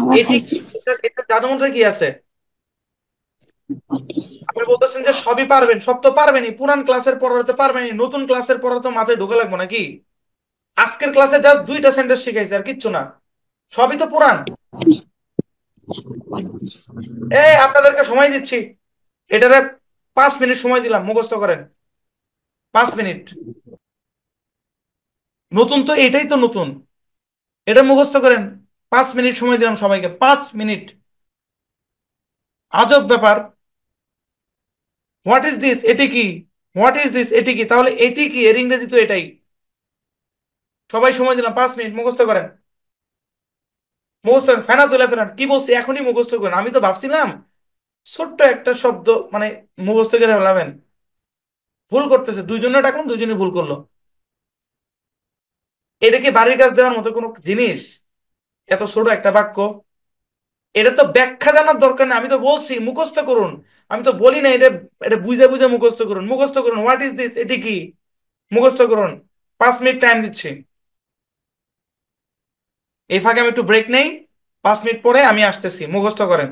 What এটি has কি? এটা জাদু মুদ্রা কি আছে? what is আপনি বলতেছেন যে সবই পারবেন, সব তো পারবেনই, পুরান ক্লাসের পড়াতে পারবেনই, নতুন ক্লাসের পড়া তো মাথায় ঢোকা লাগবে নাকি? আজকের ক্লাসে জাস্ট 2টা সেন্টেন্স শিখাইছে, আর কিচ্ছু না। সবই তো পুরান। এই আপনাদেরকে সময় দিচ্ছি, এটারে 5 মিনিট সময় দিলাম, মুখস্থ করেন। 5 মিনিট। নতুন তো এটাই তো নতুন, এটা মুখস্থ করেন। 5 মিনিট সময় দিলাম সবাইকে, 5 মিনিট। আজব ব্যাপার। হোয়াট ইজ দিস, এটি কি? হোয়াট ইজ দিস, এটি কি? তাহলে এটি কি এর ইংরেজি তো এটাই। সবাই সময় দিলাম, 5 মিনিট, মুখস্থ করেন। মুখস্থ করেন, ফেনা তুলে ফেরান। কি বলছি এখনই মুখস্থ করেন, আমি তো ভাবছিলাম ছোট্ট একটা শব্দ মানে মুখস্থ করে ফেলাবেন। ভুল করতেছে, দুইজনে ডাকলাম, দুইজনে ভুল করলো। এটা কি বাড়ির কাজ দেওয়ার মতো কোনো জিনিস? এত ছোট একটা বাক্য, এটা তো ব্যাখ্যা জানার দরকার নেই, আমি তো বলছি মুখস্থ করুন। আমি তো বলি না এটা, এটা বুঝে বুঝে মুখস্থ করুন, মুখস্থ করুন। হোয়াট ইজ দিস, এটি কি? মুখস্থ করুন। 5 মিনিট টাইম দিচ্ছি। এই ফাঁকে আমি একটু ব্রেক নেই, 5 মিনিট পরে আমি আসতেছি, মুখস্থ করেন।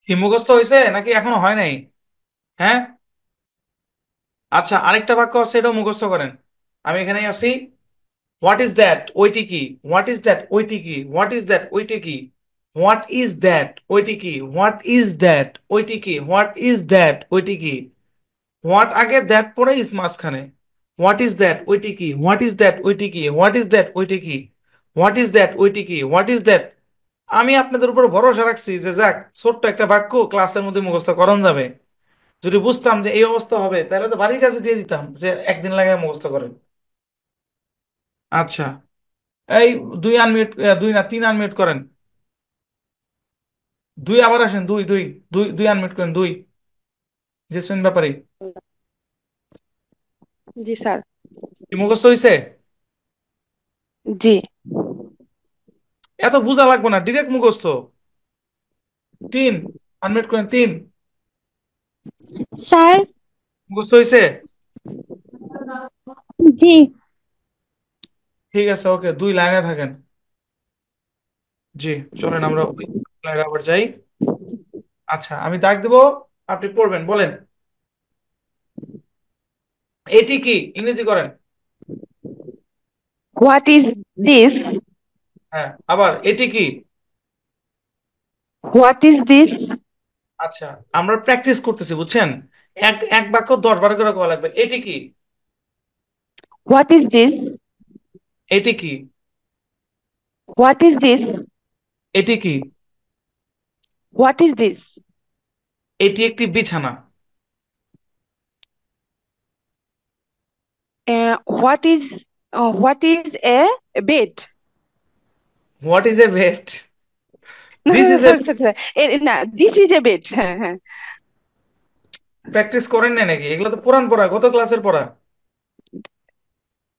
কি মুখস্থ হয়েছে নাকি এখনো হয় নাই? হ্যাঁ, আচ্ছা, আরেকটা বাক্য আছে, এটাও মুখস্থ করেন। আমি এখানেই আছি। হোয়াট ইজ দ্যাট, ওইটি কি? হোয়াট ইজ দ্যাট, ওইটি কি? হোয়াট ইজ দ্যাট, ওইটি কি? হোয়াট ইজ দ্যাট, ওইটি কি? হোয়াট ইজ দ্যাট, ওইটি কি? হোয়াট ইজ দ্যাট, ওইটি কি? হোয়াট আগে, দ্যাট পরে ইজ মাঝখানে। হোয়াট ইজ দ্যাট, ওইটি কি? হোয়াট ইজ দ্যাট, ওইটি কি? হোয়াট ইজ দ্যাট, ওইটি কি? হোয়াট ইজ দ্যাট, ওইটি কি? What is that. আমি আপনাদের উপর ভরসা রাখছি যে যাক, ছোট্ট একটা বাক্য ক্লাসের মধ্যে মুখস্থ করান যাবে। যদি বুঝতাম যে এই অবস্থা হবে, তাহলে তো বাড়ির কাছে দিয়ে দিতাম যে একদিন লাগে মুখস্থ করেন। আচ্ছা, এই দুই আনমিউট, দুই না তিন আনমিউট করেন। দুই আবার আসেন, দুই দুই দুই দুই আনমিউট করেন, দুই। জেসমিন ব্যাপারী, জি স্যার। কি মুখস্থ হয়েছে? জি এত বোঝা লাগবে না, ডিরেক্ট মুখস্থ। তিন, আনমিউট করেন, তিন। স্যার। মুখস্থ হয়েছে? জি। ঠিক আছে, ওকে, দুই লাইনে থাকেন। জি, চলেন আমরা ওই লাইনে আবার যাই। আচ্ছা, আমি ডাক দেবো, আপনি পড়বেন, বলেন। এটি কি? ইংরেজি করেন। What is this? হ্যাঁ, আবার এটি কি? What is this? আচ্ছা, আমরা প্র্যাকটিস করতেছি, বুঝছেন? এক এক বাক্য 10 বার করে করা লাগবে। এটি কি? What is this? এটি কি? What is this? এটি কি? What is this? এটি একটি বিছানা। What is a bed? What is a vet? না দিস না ইজ এ। সরি সরি না, দিস ইজ এ বেড। হ্যাঁ হ্যাঁ। প্র্যাকটিস করেন না নাকি? এগুলো তো পুরান পড়া, গত ক্লাসের পড়া।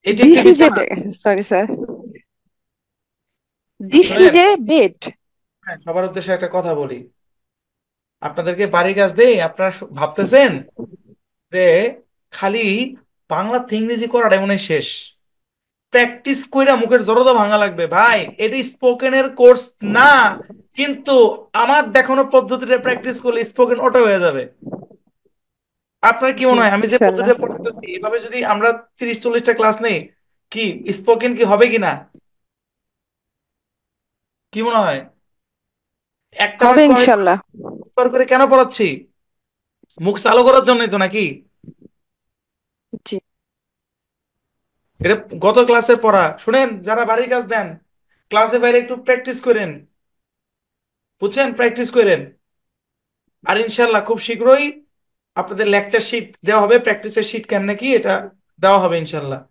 এটি একটি দিস ইজ এ বিছানা। Bed, sorry sir. This is শোনেন, এ বেড। হ্যাঁ, সবার উদ্দেশ্যে একটা কথা বলি। আপনাদেরকে বাড়ির কাজ দেই, আপনারা ভাবতেছেন যে খালি বাংলা থেকে ইংরেজি করাটাই মনে হয় শেষ। প্র্যাকটিস কইরা মুখের জড়তা ভাঙা লাগবে ভাই, এটি স্পোকেনের কোর্স না। কিন্তু আমার দেখানো পদ্ধতিতে প্র্যাকটিস করলে স্পোকেন অটো হয়ে যাবে। আপনার কি জি মনে হয় আমি যে ইনশাল্লাহ। পদ্ধতিতে পড়াতেছি এভাবে যদি আমরা 30-40টা ক্লাস নেই, কি স্পোকেন কি হবে কিনা? কি মনে হয়? একটা হবে বাক্য আমি ইনশাল্লাহ। পরিষ্কার করে কেন পড়াচ্ছি? মুখ চালু করার জন্যই তো নাকি? জি। এটা গত ক্লাসের পড়া শুনেন, যারা বাড়ির কাজ দেন ক্লাসে বাইরে একটু প্র্যাকটিস করেন, বুঝছেন, প্র্যাকটিস করেন। আর ইনশাল্লাহ খুব শীঘ্রই আপনাদের লেকচার শিট দেওয়া হবে, প্র্যাকটিসের শিট কেমনে কি এটা দেওয়া হবে ইনশাল্লাহ।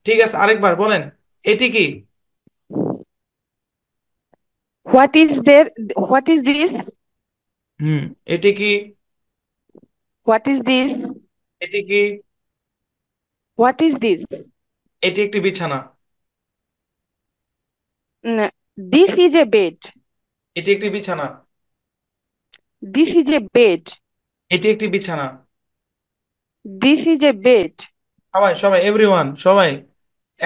ঠিক আছে, আরেকবার বলেন, এটি কি? What is there, what is this? হুম, এটি কি? What is this? এটি কি? What is this? এটি একটি বিছানা। This is a bed. এটি একটি বিছানা। This is a bed. এটি একটি বিছানা। This is a bed. সবাই সবাই এভরিওয়ান সবাই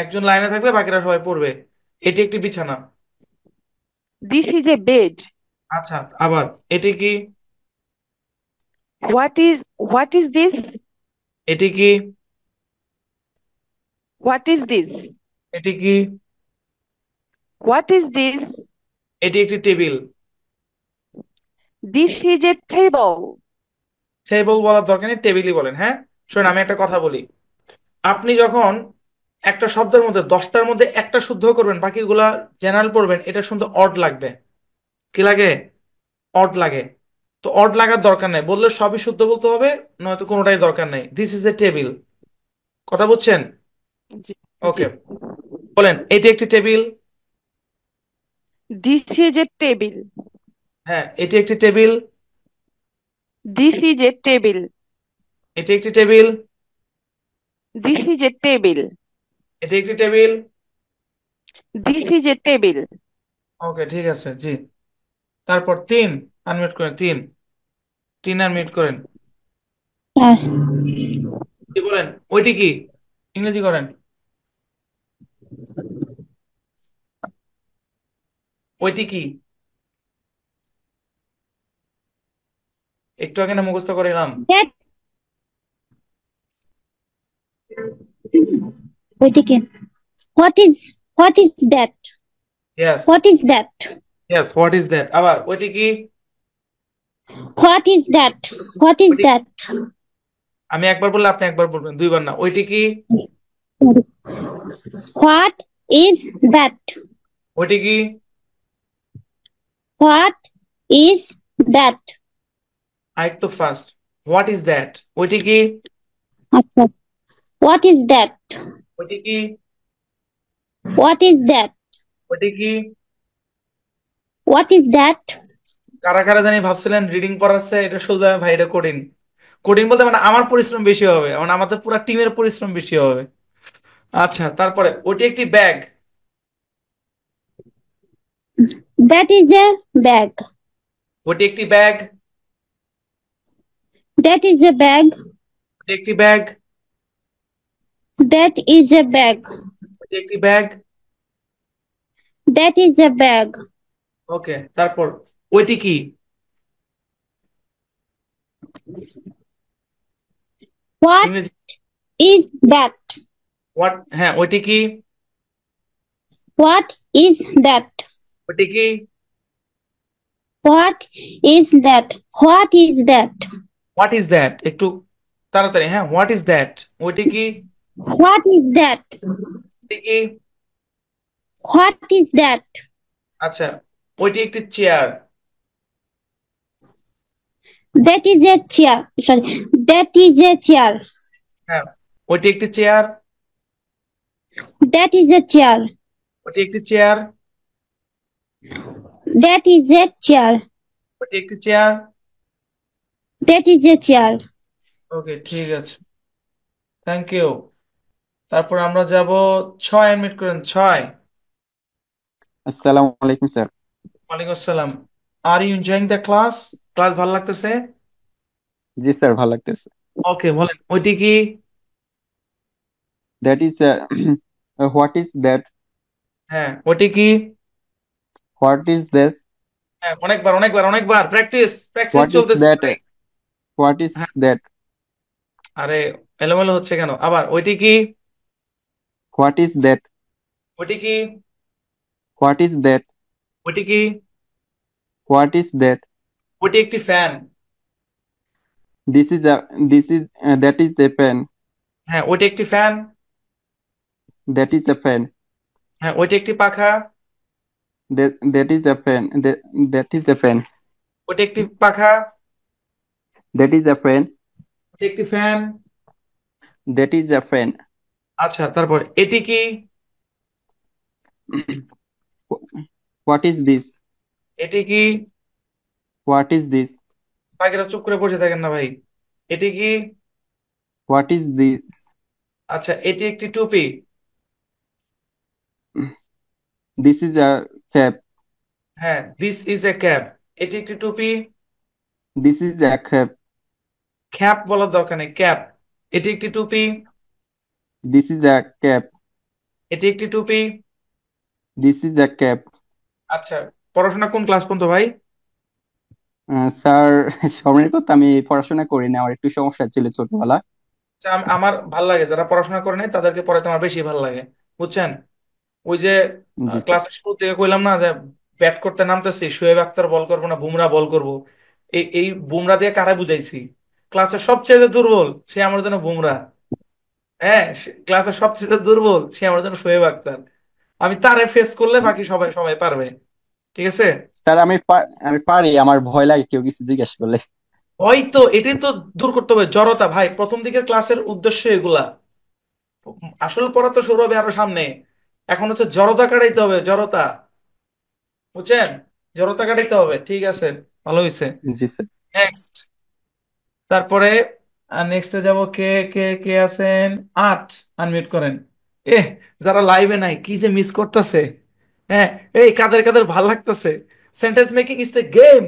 একজন লাইনে থাকবে, বাকিরা সবাই পড়বে। এটি একটি বিছানা। This is a bed. আচ্ছা, আবার, এটি কি? What is this? এটি কি? What is this? এটি কি? What is this? এটি একটি টেবিল। This is a table. Table বলার দরকার নেই, টেবিলই বলেন, হ্যাঁ। শোনেন, আমি একটা কথা বলি। আপনি যখন একটা শব্দের মধ্যে 10টার মধ্যে একটা শুদ্ধ করবেন, বাকিগুলা জেনারেল পড়বেন, এটা শুনতে অড লাগবে। কি লাগে? অড লাগে। তো অড লাগার দরকার নেই, বললে সবই শুদ্ধ বলতে হবে, নয়তো কোনোটাই দরকার নেই। This is a table. কথা বুঝছেন? জি। জি। ওকে, বলেন, এটি একটি টেবিল। This is a table. হ্যাঁ, এটি একটি টেবিল। This is a table. এটি একটি টেবিল। This is a table. এটি একটি টেবিল। This is a table. Okay, ঠিক আছে, জি। তারপর তিন, আনমিউট করেন, তিন, তিন আনমিউট করেন। আহ, কি বলেন, ওইটি কি? ইংরেজি করেন। ওইটি কি? একটু আগে না মুখস্থ করে এলাম। that ওইদিকে what is that? Yes. What is that? Yes, what is that? আবার, ওইটি কি? What is that? What is ওইটি, that? আমি একবার বললে আপনি একবার বলবেন, দুইবার না। ওইটি কি? What is that? ওইটি কি? What is that? আরেকটু ফাস্ট। What is that? ওইটি কি? আচ্ছা, what is that? ওইটি কি? What is that? ওইটি কি? What is that? কারা কারা জানি ভাবছিলেন রিডিং পড়াচ্ছে এটা সোজা, ভাই এটা কঠিন। কঠিন বলতে মানে আমার পরিশ্রম বেশি হবে, মানে আমাদের পুরো টিমের পরিশ্রম বেশি হবে। আচ্ছা, তারপরে ওটি একটি bag. That is a bag. ওটি একটি bag. That is a bag. ওটি একটি bag. That is a bag. ওটি একটি bag. That is a bag. ওকে, তারপর ওইটি কি? What ইংরেজি। is that? হোয়াট, হ্যাঁ, ওইটি কি? What is that? ওইটি কি? What is that? What is that? What is that? একটু তাড়াতাড়ি, হ্যাঁ, হোয়াট ইজ দ্যাট? ওইটি কি? What is that? ওইটি কি? What is that? আচ্ছা, ওইটি একটি chair. That is a chair. Sorry, that is a chair. হ্যাঁ, ওইটি একটি chair. That is a chair. ওইটি একটি chair. That is a chair. ওইটি একটি chair. That is a chair. ওকে, ঠিক আছে, থ্যাংক ইউ। তারপর আমরা যাব ছয়, এডমিট করেন, ছয়। আসসালামু আলাইকুম স্যার। ওয়ালাইকুম আসসালাম। Are you enjoying the class? Class ভালো লাগতেছে? জি স্যার, ভালো লাগতেছে। ওকে, বলেন, ওইটি কি? That is what is that? হ্যাঁ, ওইটি কি? What is this? হ্যাঁ, অনেকবার অনেকবার অনেকবার প্র্যাকটিস প্র্যাকটিস হোয়াট ইজ চলতেছে দ্যাট? ভাই। হোয়াট ইজ হ্যাঁ, দ্যাট? আরে এলোমেলো হচ্ছে কেন? আবার, ওইটি কি? What is that? ওইটি কি? What is that? ওইটি কি? What is that? ওইটি একটি fan. This is a that is a pen. হ্যাঁ, ওইটি একটি fan. That is a pen. হ্যাঁ, ওইটি একটি পাখা। That is a pen. That is a pen. ওইটি একটি পাখা। That is a pen. ওইটি একটি fan. That is a pen. আচ্ছা, তারপর এটি কি? What is this? এটি কি? What is this? পাখিরা চুপ করে বসে থাকেন না ভাই। এটি কি? What is this? আচ্ছা, এটি একটি টুপি। This is a cap. হ্যাঁ, দিস ইজ এ ক্যাপ। এটি একটি টুপি। This is a cap. Cap বলার দরকার নেই, ক্যাপ। এটি একটি টুপি। This is a cap. এটি একটি টুপি। This is a cap. আচ্ছা, পড়াশোনা কোন ক্লাস পর্যন্ত ভাই? স্যার, সময়ের কথা আমি পড়াশোনা করি না, আমার একটু সমস্যা ছিল ছোটবেলা। আচ্ছা, আমার ভাল লাগে যারা পড়াশোনা করে নাই তাদেরকে পড়াতে আমার বেশি ভালো লাগে, বুঝছেন? ওই যে জি স্যার। ক্লাসের শুরু থেকে কইলাম না যে ব্যাট করতে নামতেছি, শোয়েব আক্তার বল করবো না বুমরা বল করব। এই বুমরা দিয়ে কারা বুঝাইছি? ক্লাসের সবচেয়ে দুর্বল সে আমার জন্য বুমরা। হ্যাঁ, ক্লাসের সবচেয়ে দুর্বল সে আমার জন্য শোয়েব আক্তার। আমি তারে ফেস করলে বাকি সবাই সবাই পারবে। ঠিক আছে? স্যার, আমি পারি, আমার ভয় লাগে কেউ কিছু জিজ্ঞেস করলে। হয়তো এটাই তো দূর করতে হবে, জড়তা ভাই। প্রথম দিকের ক্লাসের উদ্দেশ্য এগুলা। আসল পড়া তো শুরু হবে আরো সামনে। এখন হচ্ছে জড়তা কাটাইতে হবে, জড়তা। বুঝছেন? জড়তা কাটাইতে হবে। ঠিক আছে, ভালো হয়েছে। জি স্যার। নেক্সট। তারপরে নেক্সটে যাব। কে কে কে আছেন? আট। আনমিউট করেন। এ, যারা লাইভে নাই কি যে মিস করতেছে। হ্যাঁ, এই কাদের কাদের ভাল লাগতেছে। Sentence making is a game.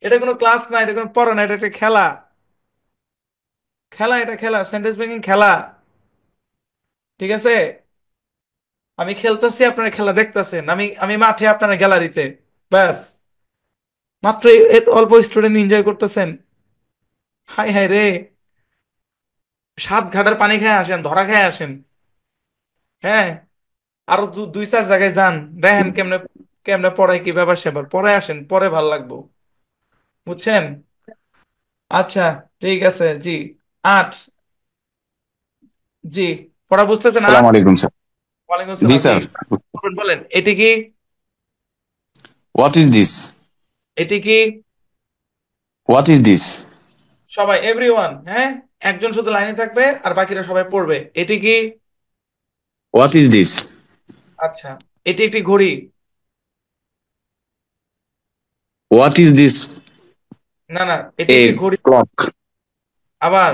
এটা কোনো ক্লাস না, এটা কোনো পড়া না, এটা একটা খেলা। খেলা, এটা খেলা, সেন্টেন্স মেকিং খেলা। ঠিক আছে? আমি খেলতেছি, আপনারা খেলা দেখতেছেন। আমি আমি মাঠে, আপনারা গ্যালারিতে। ব্যাস। মাত্র অল্প স্টুডেন্ট এনজয় করতেছেন। হাই হাই রে। সাত ঘাটের পানি খেয়ে আসেন, ধরা খেয়ে আসেন। হ্যাঁ, আরো দুই চার জায়গায় যান, দেখেন কেমনে কেমনে পড়ায়, কি ব্যাপার স্যাপার পরে আসেন, পরে ভাল লাগবো। বুঝছেন? আচ্ছা, ঠিক আছে জি। আট। জি, পড়া বুঝতেছেন? সালাম আট। আলাইকুম স্যার। ওয়ালাইকুম জি আসসালাম জি। স্যার। বলেন বলেন, এটি কি? What is this? এটি কি? What is this? সবাই, এভরিওয়ান। হ্যাঁ, একজন শুধু লাইনে থাকবে আর বাকিরা সবাই পড়বে। এটি কি? What is this? আচ্ছা, এটি একটি ঘড়ি। What is this? না না, এটি এ একটি ঘড়ি। ক্লক। আবার,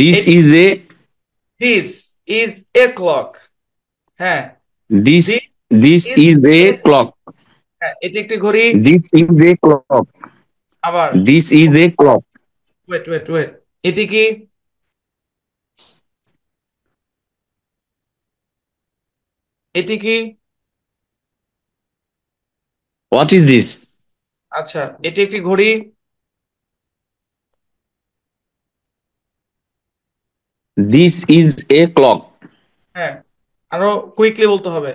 this is a this is a clock. হ্যাঁ, this this this is is a a clock. Clock. হ্যাঁ, এটি একটি ঘড়ি। This is a clock. আবার, this is a clock. Wait wait wait, এটি কি? এটি কি? What is this? আচ্ছা, এটি একটি ঘড়ি। This is a clock. হ্যাঁ, আরো কুইকলি বলতে হবে।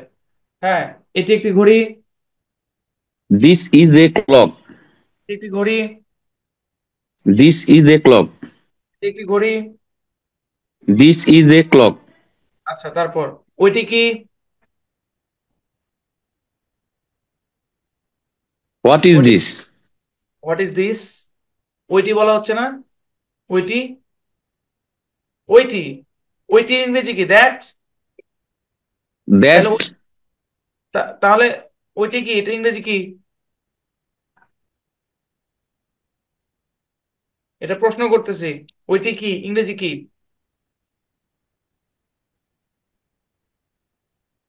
হ্যাঁ, এটি একটি ঘড়ি। This is a clock. এটি একটি ঘড়ি। This is a clock. এটি একটি ঘড়ি। This is a clock. আচ্ছা, তারপর ওইটি কি? হোয়াট ইজ ওইটি, দিস? What is this? ওইটি বলা হচ্ছে না। ওইটি, ওইটি, ওইটির ইংরেজি কি? দ্যাট। তাহলে দ্যাট। তাহলে ওইটি কি? এটা ইংরেজি কি? এটা প্রশ্ন করতেছি। ওইটি কি ইংরেজি কি?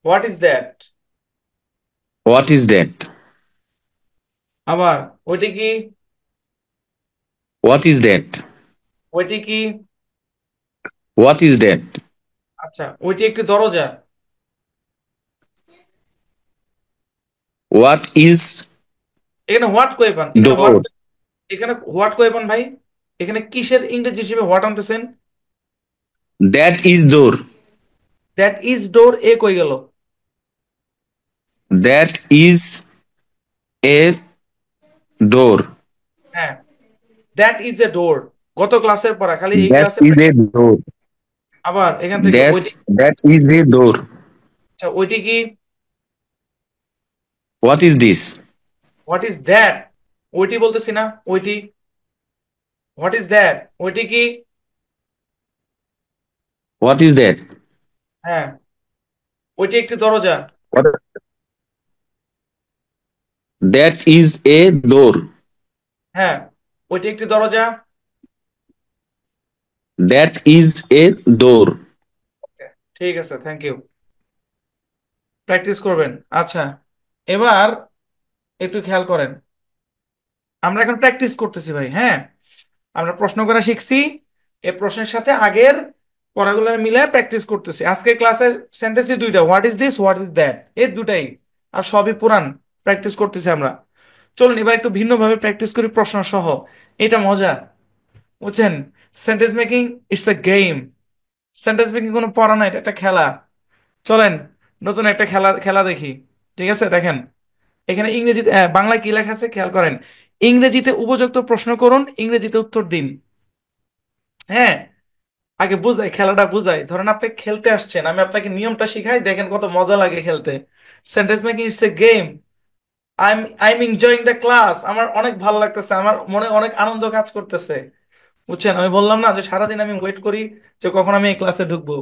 What is that? What is that? আবার, ওইটি কি? What is that? ওইটি কি? What is that? আচ্ছা, ওইটি একটি দরজা। হোয়াট ইজ এখানে হোয়াট কয়ে পান? এখানে হোয়াট, ডোর? এখানে হোয়াট কয়ে পান ভাই? এখানে কিসের ইংরেজি হিসেবে হোয়াট আনতেছেন? That is door. That is door a কই গেল? That is a door. হ্যাঁ, দ্যাট ইজ এ ডোর। গত ক্লাসের পড়া, খালি এই That ক্লাসে is a door. আবার এখান থেকে ওইটি। That is a door. আচ্ছা, ওইটি কি? What is this? What is that? ওইটি বলতেছি না, ওইটি। What is that? ওইটি কি? What is that? হ্যাঁ, ওইটি একটি দরজা। What? That is a door. হ্যাঁ, ওইটি একটি দরজা। That is a door. ঠিক আছে, থ্যাংক ইউ। প্র্যাকটিস করবেন। আচ্ছা, এবার একটু খেয়াল করেন, আমরা এখন প্র্যাকটিস করতেছি ভাই। হ্যাঁ, আমরা প্রশ্ন করা শিখছি, এই প্রশ্নের সাথে আগের পড়াগুলো মিলে প্র্যাকটিস করতেছি। আজকের ক্লাসের সেন্টেন্সই দুইটা, what is this, what is that, এই দুটাই। আর সবই পুরান, প্র্যাকটিস করতেছি আমরা। চলুন এবার একটু ভিন্নভাবে প্র্যাকটিস করি প্রশ্ন সহ। এটা মজা, বুঝছেন? Sentence making it's a game. Sentence making কোনো পড়া না, এটা একটা খেলা। চলেন নতুন একটা খেলা খেলা দেখি। ঠিক আছে, দেখেন এখানে ইংরেজিতে বাংলায় কি লেখা আছে খেয়াল করেন। ইংরেজিতে উপযুক্ত প্রশ্ন করুন, ইংরেজিতে উত্তর দিন। হ্যাঁ, আগে বুঝাই, খেলাটা বুঝাই। ধরেন আপনি খেলতে আসছেন, আমি আপনাকে নিয়মটা শিখাই, দেখেন কত মজা লাগে খেলতে। Sentence making it's a game. I am enjoying the class. আমার অনেক ভালো লাগতেছে, আমার মনে অনেক আনন্দ কাজ করতেছে। বুঝছেন, আমি বললাম না যে সারাদিন আমি ওয়েট করি যে কখন আমি এই ক্লাসে ঢুকবো।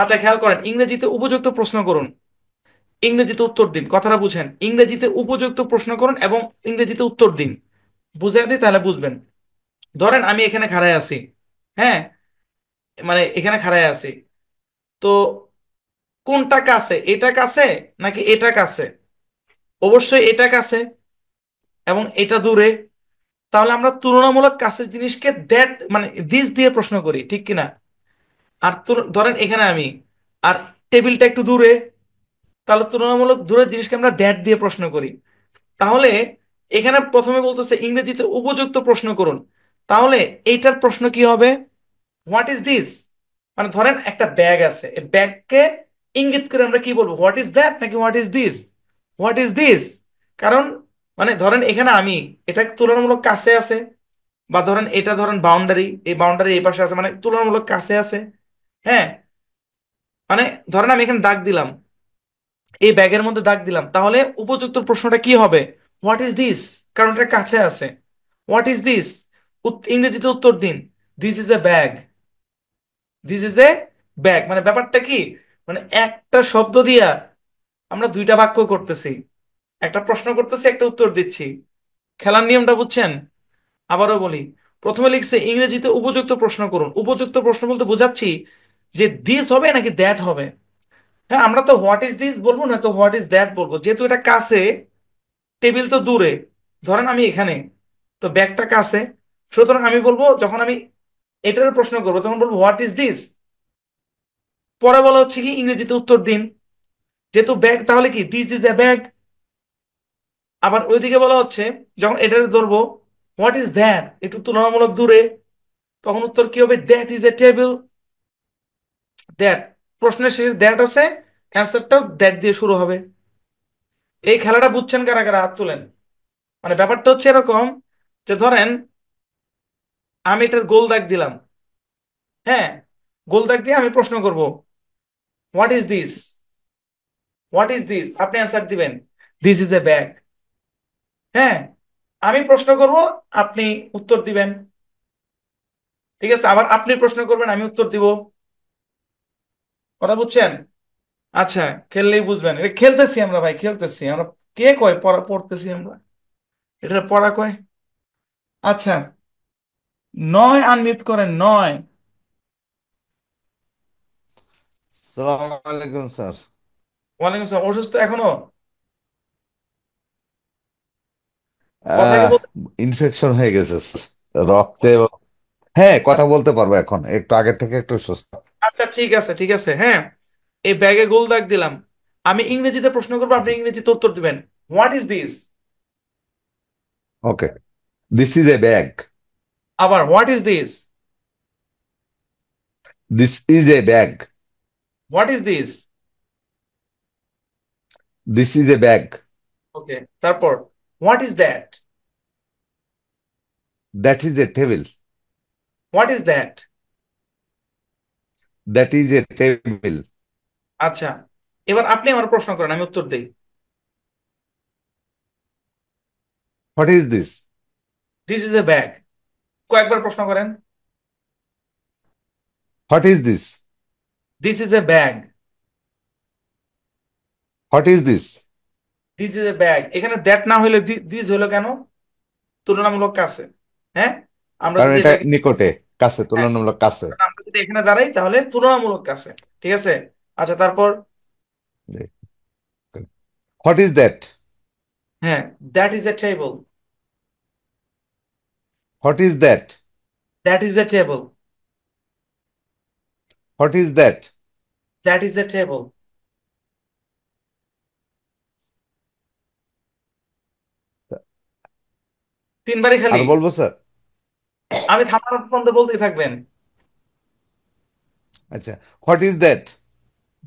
আচ্ছা, খেয়াল করেন, ইংরেজিতে উপযুক্ত প্রশ্ন করুন, ইংরেজিতে উত্তর দিন। কথাটা বুঝেন, ইংরেজিতে উপযুক্ত প্রশ্ন করুন এবং ইংরেজিতে উত্তর দিন। বুঝে দিই তাহলে বুঝবেন। ধরেন আমি এখানে খাড়ায় আছি। হ্যাঁ, মানে এখানে খাড়ায় আছি, তো কোনটা কাছে, এটা কাছে নাকি এটা কাছে? অবশ্যই এটা কাছে এবং এটা দূরে। তাহলে আমরা তুলনামূলক কাছের জিনিসকে দ্যাট মানে দিস দিয়ে প্রশ্ন করি, ঠিক কিনা? আর ধরেন এখানে আমি, আর টেবিলটা একটু দূরে, তাহলে তুলনামূলক দূরের জিনিসকে আমরা দ্যাট দিয়ে প্রশ্ন করি। তাহলে এখানে প্রথমে বলতেছে ইংরেজিতে উপযুক্ত প্রশ্ন করুন, তাহলে এইটার প্রশ্ন কি হবে? What is this. মানে ধরেন একটা ব্যাগ আছে, এই ব্যাগকে ইঙ্গিত করে আমরা কি বলবো, হোয়াট ইজ দ্যাট নাকি what is this? What is this. কারণ মানে ধরেন এখানে আমি, এটা তুলনামূলক কাছে আছে, বা ধরেন এটা ধরেন বাউন্ডারি, এই বাউন্ডারি এই পাশে আছে, মানে তুলনামূলক কাছে আছে। হ্যাঁ, মানে ধরেন আমি এখানে দাগ দিলাম, এই ব্যাগের মধ্যে দাগ দিলাম, তাহলে উপযুক্ত প্রশ্নটা কি হবে? হোয়াট ইজ দিস, কারণ এটা কাছে আছে। হোয়াট ইজ দিস, ইংরেজিতে উত্তর দিন, this is a bag. This is a bag. মানে ব্যাপারটা কি, মানে একটা শব্দ দিয়া আমরা দুইটা বাক্য করতেছি, একটা প্রশ্ন করতেছি, একটা উত্তর দিচ্ছি। খেলার নিয়মটা বুঝছেন? আবারও বলি, প্রথমে লিখছে ইংরেজিতে উপযুক্ত প্রশ্ন করুন। উপযুক্ত প্রশ্ন বলতে বোঝাচ্ছি যে দিস হবে নাকি দ্যাট হবে। হ্যাঁ, আমরা তো হোয়াট ইজ দিস বলবো না, তো হোয়াট ইজ দ্যাট বলবো, যেহেতু এটা কাছে, টেবিল তো দূরে। ধরেন আমি এখানে, তো ব্যাগটা কাছে, সুতরাং আমি বলবো, যখন আমি এটার প্রশ্ন করবো তখন বলবো হোয়াট ইজ দিস। পরে বলা হচ্ছে কি ইংরেজিতে উত্তর দিন, যেহেতু ব্যাগ, তাহলে কি দিস ইজ এ ব্যাগ। আবার ওইদিকে বলা হচ্ছে, যখন এটার ধরবো হোয়াট ইজ দ্যাট, একটু তুলনামূলক দূরে, তখন উত্তর কি হবে, that is a table. That, প্রশ্নের শেষে দ্যাট আছে, অ্যান্সারটাও দ্যাট দিয়ে শুরু হবে। এই খেলাটা বুঝছেন কারা কারা, হাত তুলেন। মানে ব্যাপারটা হচ্ছে এরকম, যে ধরেন আমি এটার গোল দাগ দিলাম। হ্যাঁ, গোল দাগ দিয়ে আমি প্রশ্ন করব, what is this, what is this, আপনি অ্যান্সার দিবেন, দিস ইজ এ ব্যাগ। হ্যাঁ, আমি প্রশ্ন করব, আপনি উত্তর দিবেন। ঠিক আছে, আবার আপনি প্রশ্ন করবেন, আমি উত্তর দিব। কথা বুঝছেন? আচ্ছা, খেললেই বুঝবেন। এটা খেলতেছি আমরা ভাই, খেলতেছি আমরা। কে কয় পড়া পড়তেছি আমরা? এটা পড়া কয়। আচ্ছা, নয় আনমিউট করেন, নয়। সালাম আলাইকুম স্যার। ওয়ালাইকুম আসসালাম। অসুস্থ এখনো? কথা কি বলতে? ইনফেকশন হয়ে গেছে স্যার, রক্তে। হ্যাঁ, কথা বলতে পারবো এখন, একটু আগে থেকে একটু সুস্থ। আচ্ছা, ঠিক আছে, ঠিক আছে। হ্যাঁ, এই ব্যাগে গোল দাগ দিলাম, আমি ইংরেজিতে প্রশ্ন করবো, আপনি ইংরেজিতে উত্তর দিবেন, what is this. Okay, this is a bag. আবার what is this, this is a bag. What is this. This is a bag. Okay, তারপর what is that? That is a table. What is that? That is a table. আচ্ছা, এবার আপনি আমার প্রশ্ন করেন, আমি উত্তর দেই। What is this? This is a bag. কয়েকবার প্রশ্ন করেন। What is this? This is a bag. What is this? This is a bag, এখানে দ্যাট না হলে দিস হলো কেন? তুলনামূলক কাছে। হ্যাঁ, আমরা কারণ যদি এটা এটাকে, নিকটে, কাছে, হ্যাঁ, তুলনামূলক কাছে। কারণ আমরা যদি এখানে দাঁড়াই তাহলে তুলনামূলক কাছে। ঠিক আছে। আচ্ছা, তারপর হোয়াট ইজ দ্যাট? হ্যাঁ, that is a table. What is that? That is a table. What is that? That is a table. তিনবারই আর খালি। বলবো স্যার? আমি থামানোর পর্যন্ত বলতেই থাকবেন। আচ্ছা, what is that?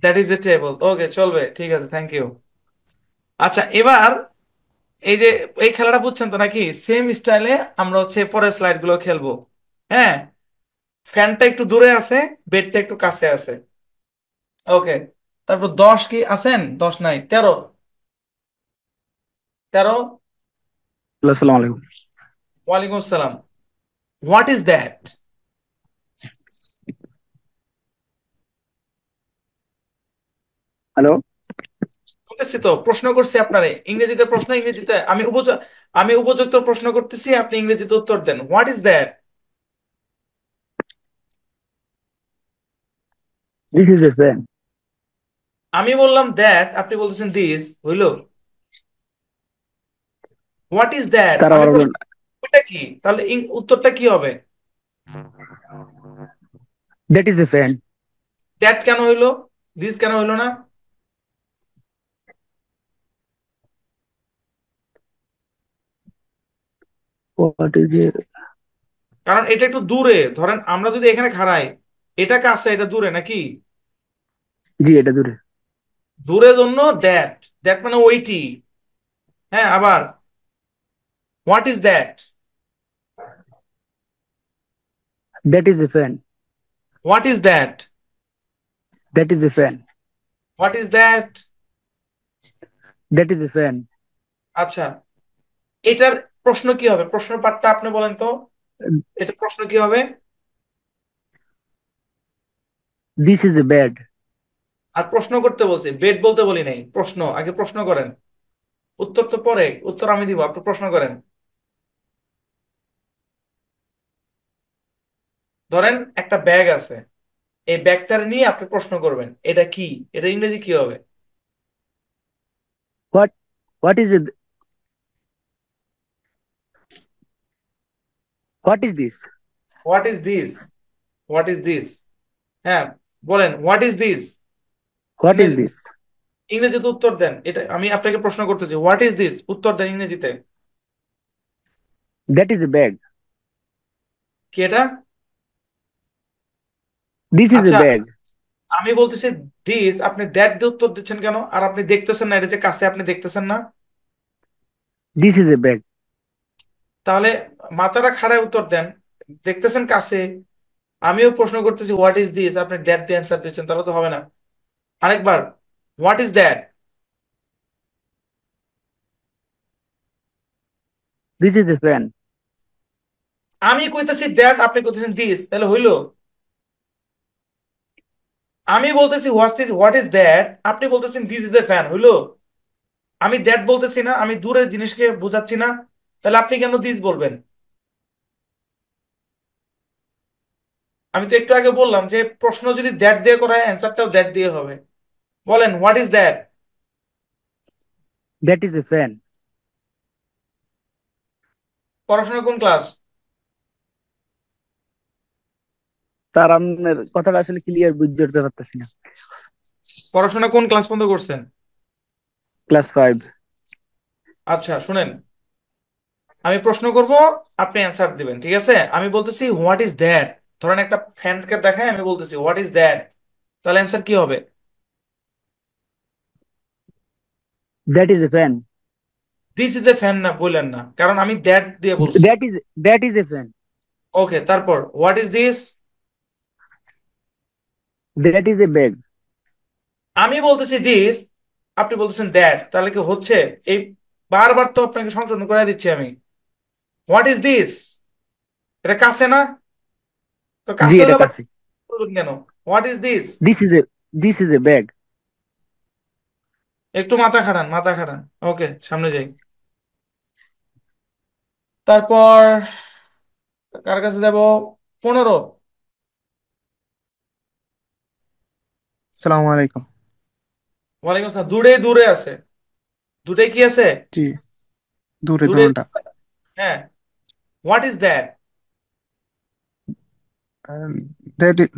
That is a table. Okay, চলবে, ঠিক আছে, থ্যাংক ইউ। আচ্ছা, এবার এই যে এই খেলাটা বুঝছেন তো নাকি? সেম স্টাইলে আমরা হচ্ছে পরের স্লাইড গুলো খেলবো। হ্যাঁ, ফ্যানটা একটু দূরে আছে, বেডটা একটু কাছে আছে। ওকে, তারপর 10 কি আছেন? 10 নাই, 13। 13। আসসালামু আলাইকুম। ওয়ালাইকুম আসসালাম। What is that? হ্যালো। বলতেছি তো, প্রশ্ন করছি আপনারে ইংরেজিতে প্রশ্ন, ইংরেজিতে আমি উপযুক্ত প্রশ্ন করতেছি, আপনি ইংরেজিতে উত্তর দেন। What is that? This is a fan. আমি বললাম দ্যাট, আপনি বলতেছেন দিস, হইলো? হোয়াট ইজ দ্যাট তারা আমি আবার প্রশ্ন, বলেন, ওইটা কি? তাহলে উত্তরটা কি হবে? That is a fan. That কেন হইলো? দিস কেন হইলো না? হোয়াট ইজ এ, কারণ এটা একটু দূরে, ধরেন আমরা যদি এখানে খাড়াই, এটা কাছে, এটা দূরে নাকি? জি এটা দূরে। দূরে জন্য দ্যাট। দ্যাট মানে ওইটি। হ্যাঁ, আবার what is that? That is a fan. What is that? That is a fan. What is that? That is a fan. আচ্ছা, এটার প্রশ্ন কি হবে? প্রশ্ন পাঠটা আপনি বলেন তো, এটা প্রশ্ন কি হবে? This is a bad. আর প্রশ্ন করতে বলছি, বেড বলতে বলি নাই। প্রশ্ন আগে, প্রশ্ন করেন। উত্তর তো পরে, উত্তর আমি দিব, আপনি প্রশ্ন করেন। ধরেন একটা ব্যাগ আছে, এই ব্যাগটার নিয়ে আপনি প্রশ্ন করবেন, এটা কি? এটা ইংরেজি কি হবে? What what is A, what is this? What is this? What is this? হ্যাঁ, বলেন what is this. What is ইংরেজি, দিস? ইংরেজিতে উত্তর দেন। এটা আমি আপনাকে প্রশ্ন করতেছি, হোয়াট ইজ দিস, উত্তর দেন ইংরেজিতে। That is a bag. কি এটা? দিস ইজ এ আচ্ছা, ব্যাগ। আমি বলতেছি দিস, আপনি দ্যাট দিয়ে উত্তর দিচ্ছেন কেন? আর আপনি দেখতেছেন না, এটা যে কাছে, আপনি দেখতেছেন না? This is a bag. তাহলে মাথাটা খাড়ায় উত্তর দেন। দেখতেছেন কাছে, আমিও প্রশ্ন করতেছি হোয়াট ইজ দিস, আপনি দ্যাট দিয়ে অ্যান্সার দিচ্ছেন, তাহলে তো হবে না। আরেকবার, what is that? This is a fan. আমি কইতেছি দ্যাট, আপনি কইতেছেন দিস, তাহলে হইলো? আমি বলতেছি হোয়াট ইজ দ্যাট, আপনি বলতেছেন দিস ইজ এ ফ্যান, হইলো? আমি দ্যাট বলতেছি না, আমি দূরের জিনিসকে বোঝাচ্ছি না, তাহলে আপনি কেন দিস বলবেন? আমি তো একটু আগে বললাম যে প্রশ্ন যদি দ্যাট দিয়ে করা হয়, অ্যান্সারটাও দ্যাট দিয়ে হবে। বলেন what is that? That is a fan. পড়াশোনা কোন ক্লাস? তার আপনার কথাটা আসলে ক্লিয়ার বুঝতে উঠতে পারতেছি না। পড়াশোনা কোন ক্লাস পর্যন্ত করছেন? ক্লাস 5। আচ্ছা, শুনেন, আমি প্রশ্ন করব, আপনি অ্যান্সার দিবেন, ঠিক আছে? আমি বলতেছি হোয়াট ইজ দ্যাট, ধরেন একটা ফ্যানকে দেখায়, আমি বলতেছি হোয়াট ইজ দ্যাট, তাহলে অ্যান্সার কি হবে? That is a fan. This is a fan না বললেন না, কারণ আমি দ্যাট দিয়ে বলছি। That is a fan. Okay, তারপর what is this? That is a bag. আমি বলতেছি দিস, আপনি বলতেছেন দ্যাট, তাহলে কি হচ্ছে? এই বারবার তো আপনাকে সংশোধন করে দিচ্ছি আমি। What is this? এটা কাছে না? তো জি, কাছে হলে এটা আবার কাছে। বলবেন কেন? What is this? This is a this is a bag. একটু মাথা খাটান, মাথা খাটান। ওকে, সামনে যাই। তারপর কার কাছে যাব? 15। সালামু আলাইকুম। ওয়ালাইকুম আসসালাম। দূরে দূরে আছে, দূরে কি আছে? জি, দূরে দূরে। দোনোটা। হ্যাঁ, what is that?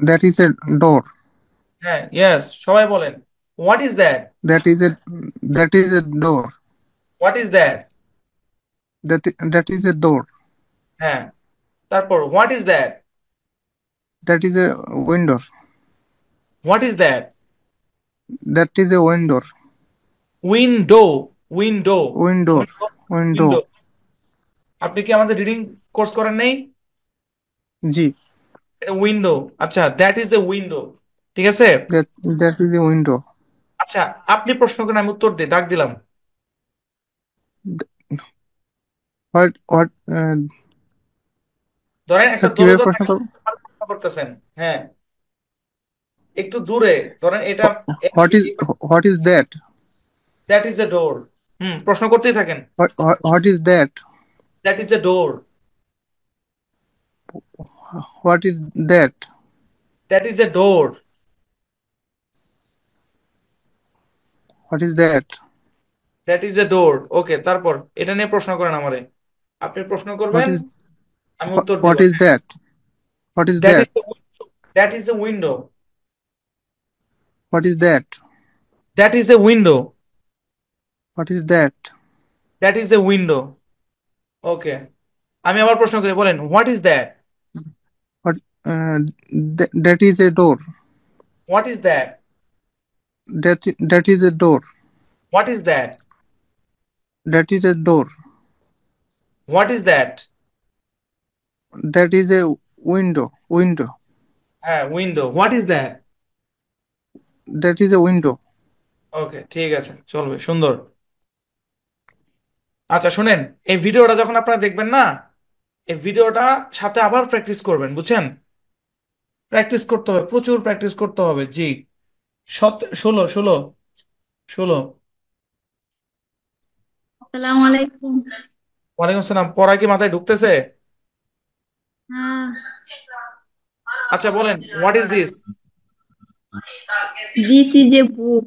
That is a door. হ্যাঁ, ইয়েস, সবাই বলেন what is that? That is a that is a door. What is that? That is a door. হ্যাঁ, তারপর what is that? That is a উইন্ডোর। What is that? That is a উইন্ডোর। Window. Window. উইন্ডোর। Window. Window. Window. আপনি কি আমাদের reading course করেন নাই? জি, এটা উইন্ডো। আচ্ছা, দ্যাট ইজ এ উইন্ডো। ঠিক আছে। That that is a window. আচ্ছা, আপনি প্রশ্ন করেন, আমি উত্তর দিই, ডাক দিলাম। হোয়াট ধরেন একটা স্যার কিভাবে দরজা প্রশ্ন থাকে, করব? প্রশ্ন করতেছেন। হ্যাঁ, একটু দূরে ধরেন এটা। What is what is that? That is a door. প্রশ্ন করতেই থাকেন। What is that? That is a door. What is that? That is a door. What is that? That is a door. Okay, তারপর এটা নিয়ে প্রশ্ন করেন আমারে। আপনি প্রশ্ন হোয়াট করবেন, ইজ আমি উত্তর দিব। What is that? What is that that? Is that is a window. What is that? That is a window. What is that? That is a window. Okay, আমি আবার প্রশ্ন করি, বলেন what is that? What? That is a door. What is that? That is a door. What is that? That is a door. What is that? That is a window. Window. হ্যাঁ, window. What is that? That is a window. ওকে, ঠিক আছে, চলবে, সুন্দর। আচ্ছা শুনেন, এই ভিডিওটা যখন আপনারা দেখবেন না, এই ভিডিওটা সাথে আবার প্র্যাকটিস করবেন, বুঝছেন? প্র্যাকটিস করতে হবে, প্রচুর প্র্যাকটিস করতে হবে। জি, 16 16 16। আসসালামু আলাইকুম। ওয়ালাইকুম আসসালাম। পড়া কি মাথায় ঢুকতেছে? হ্যাঁ, আচ্ছা বলেন what is this? This is a book.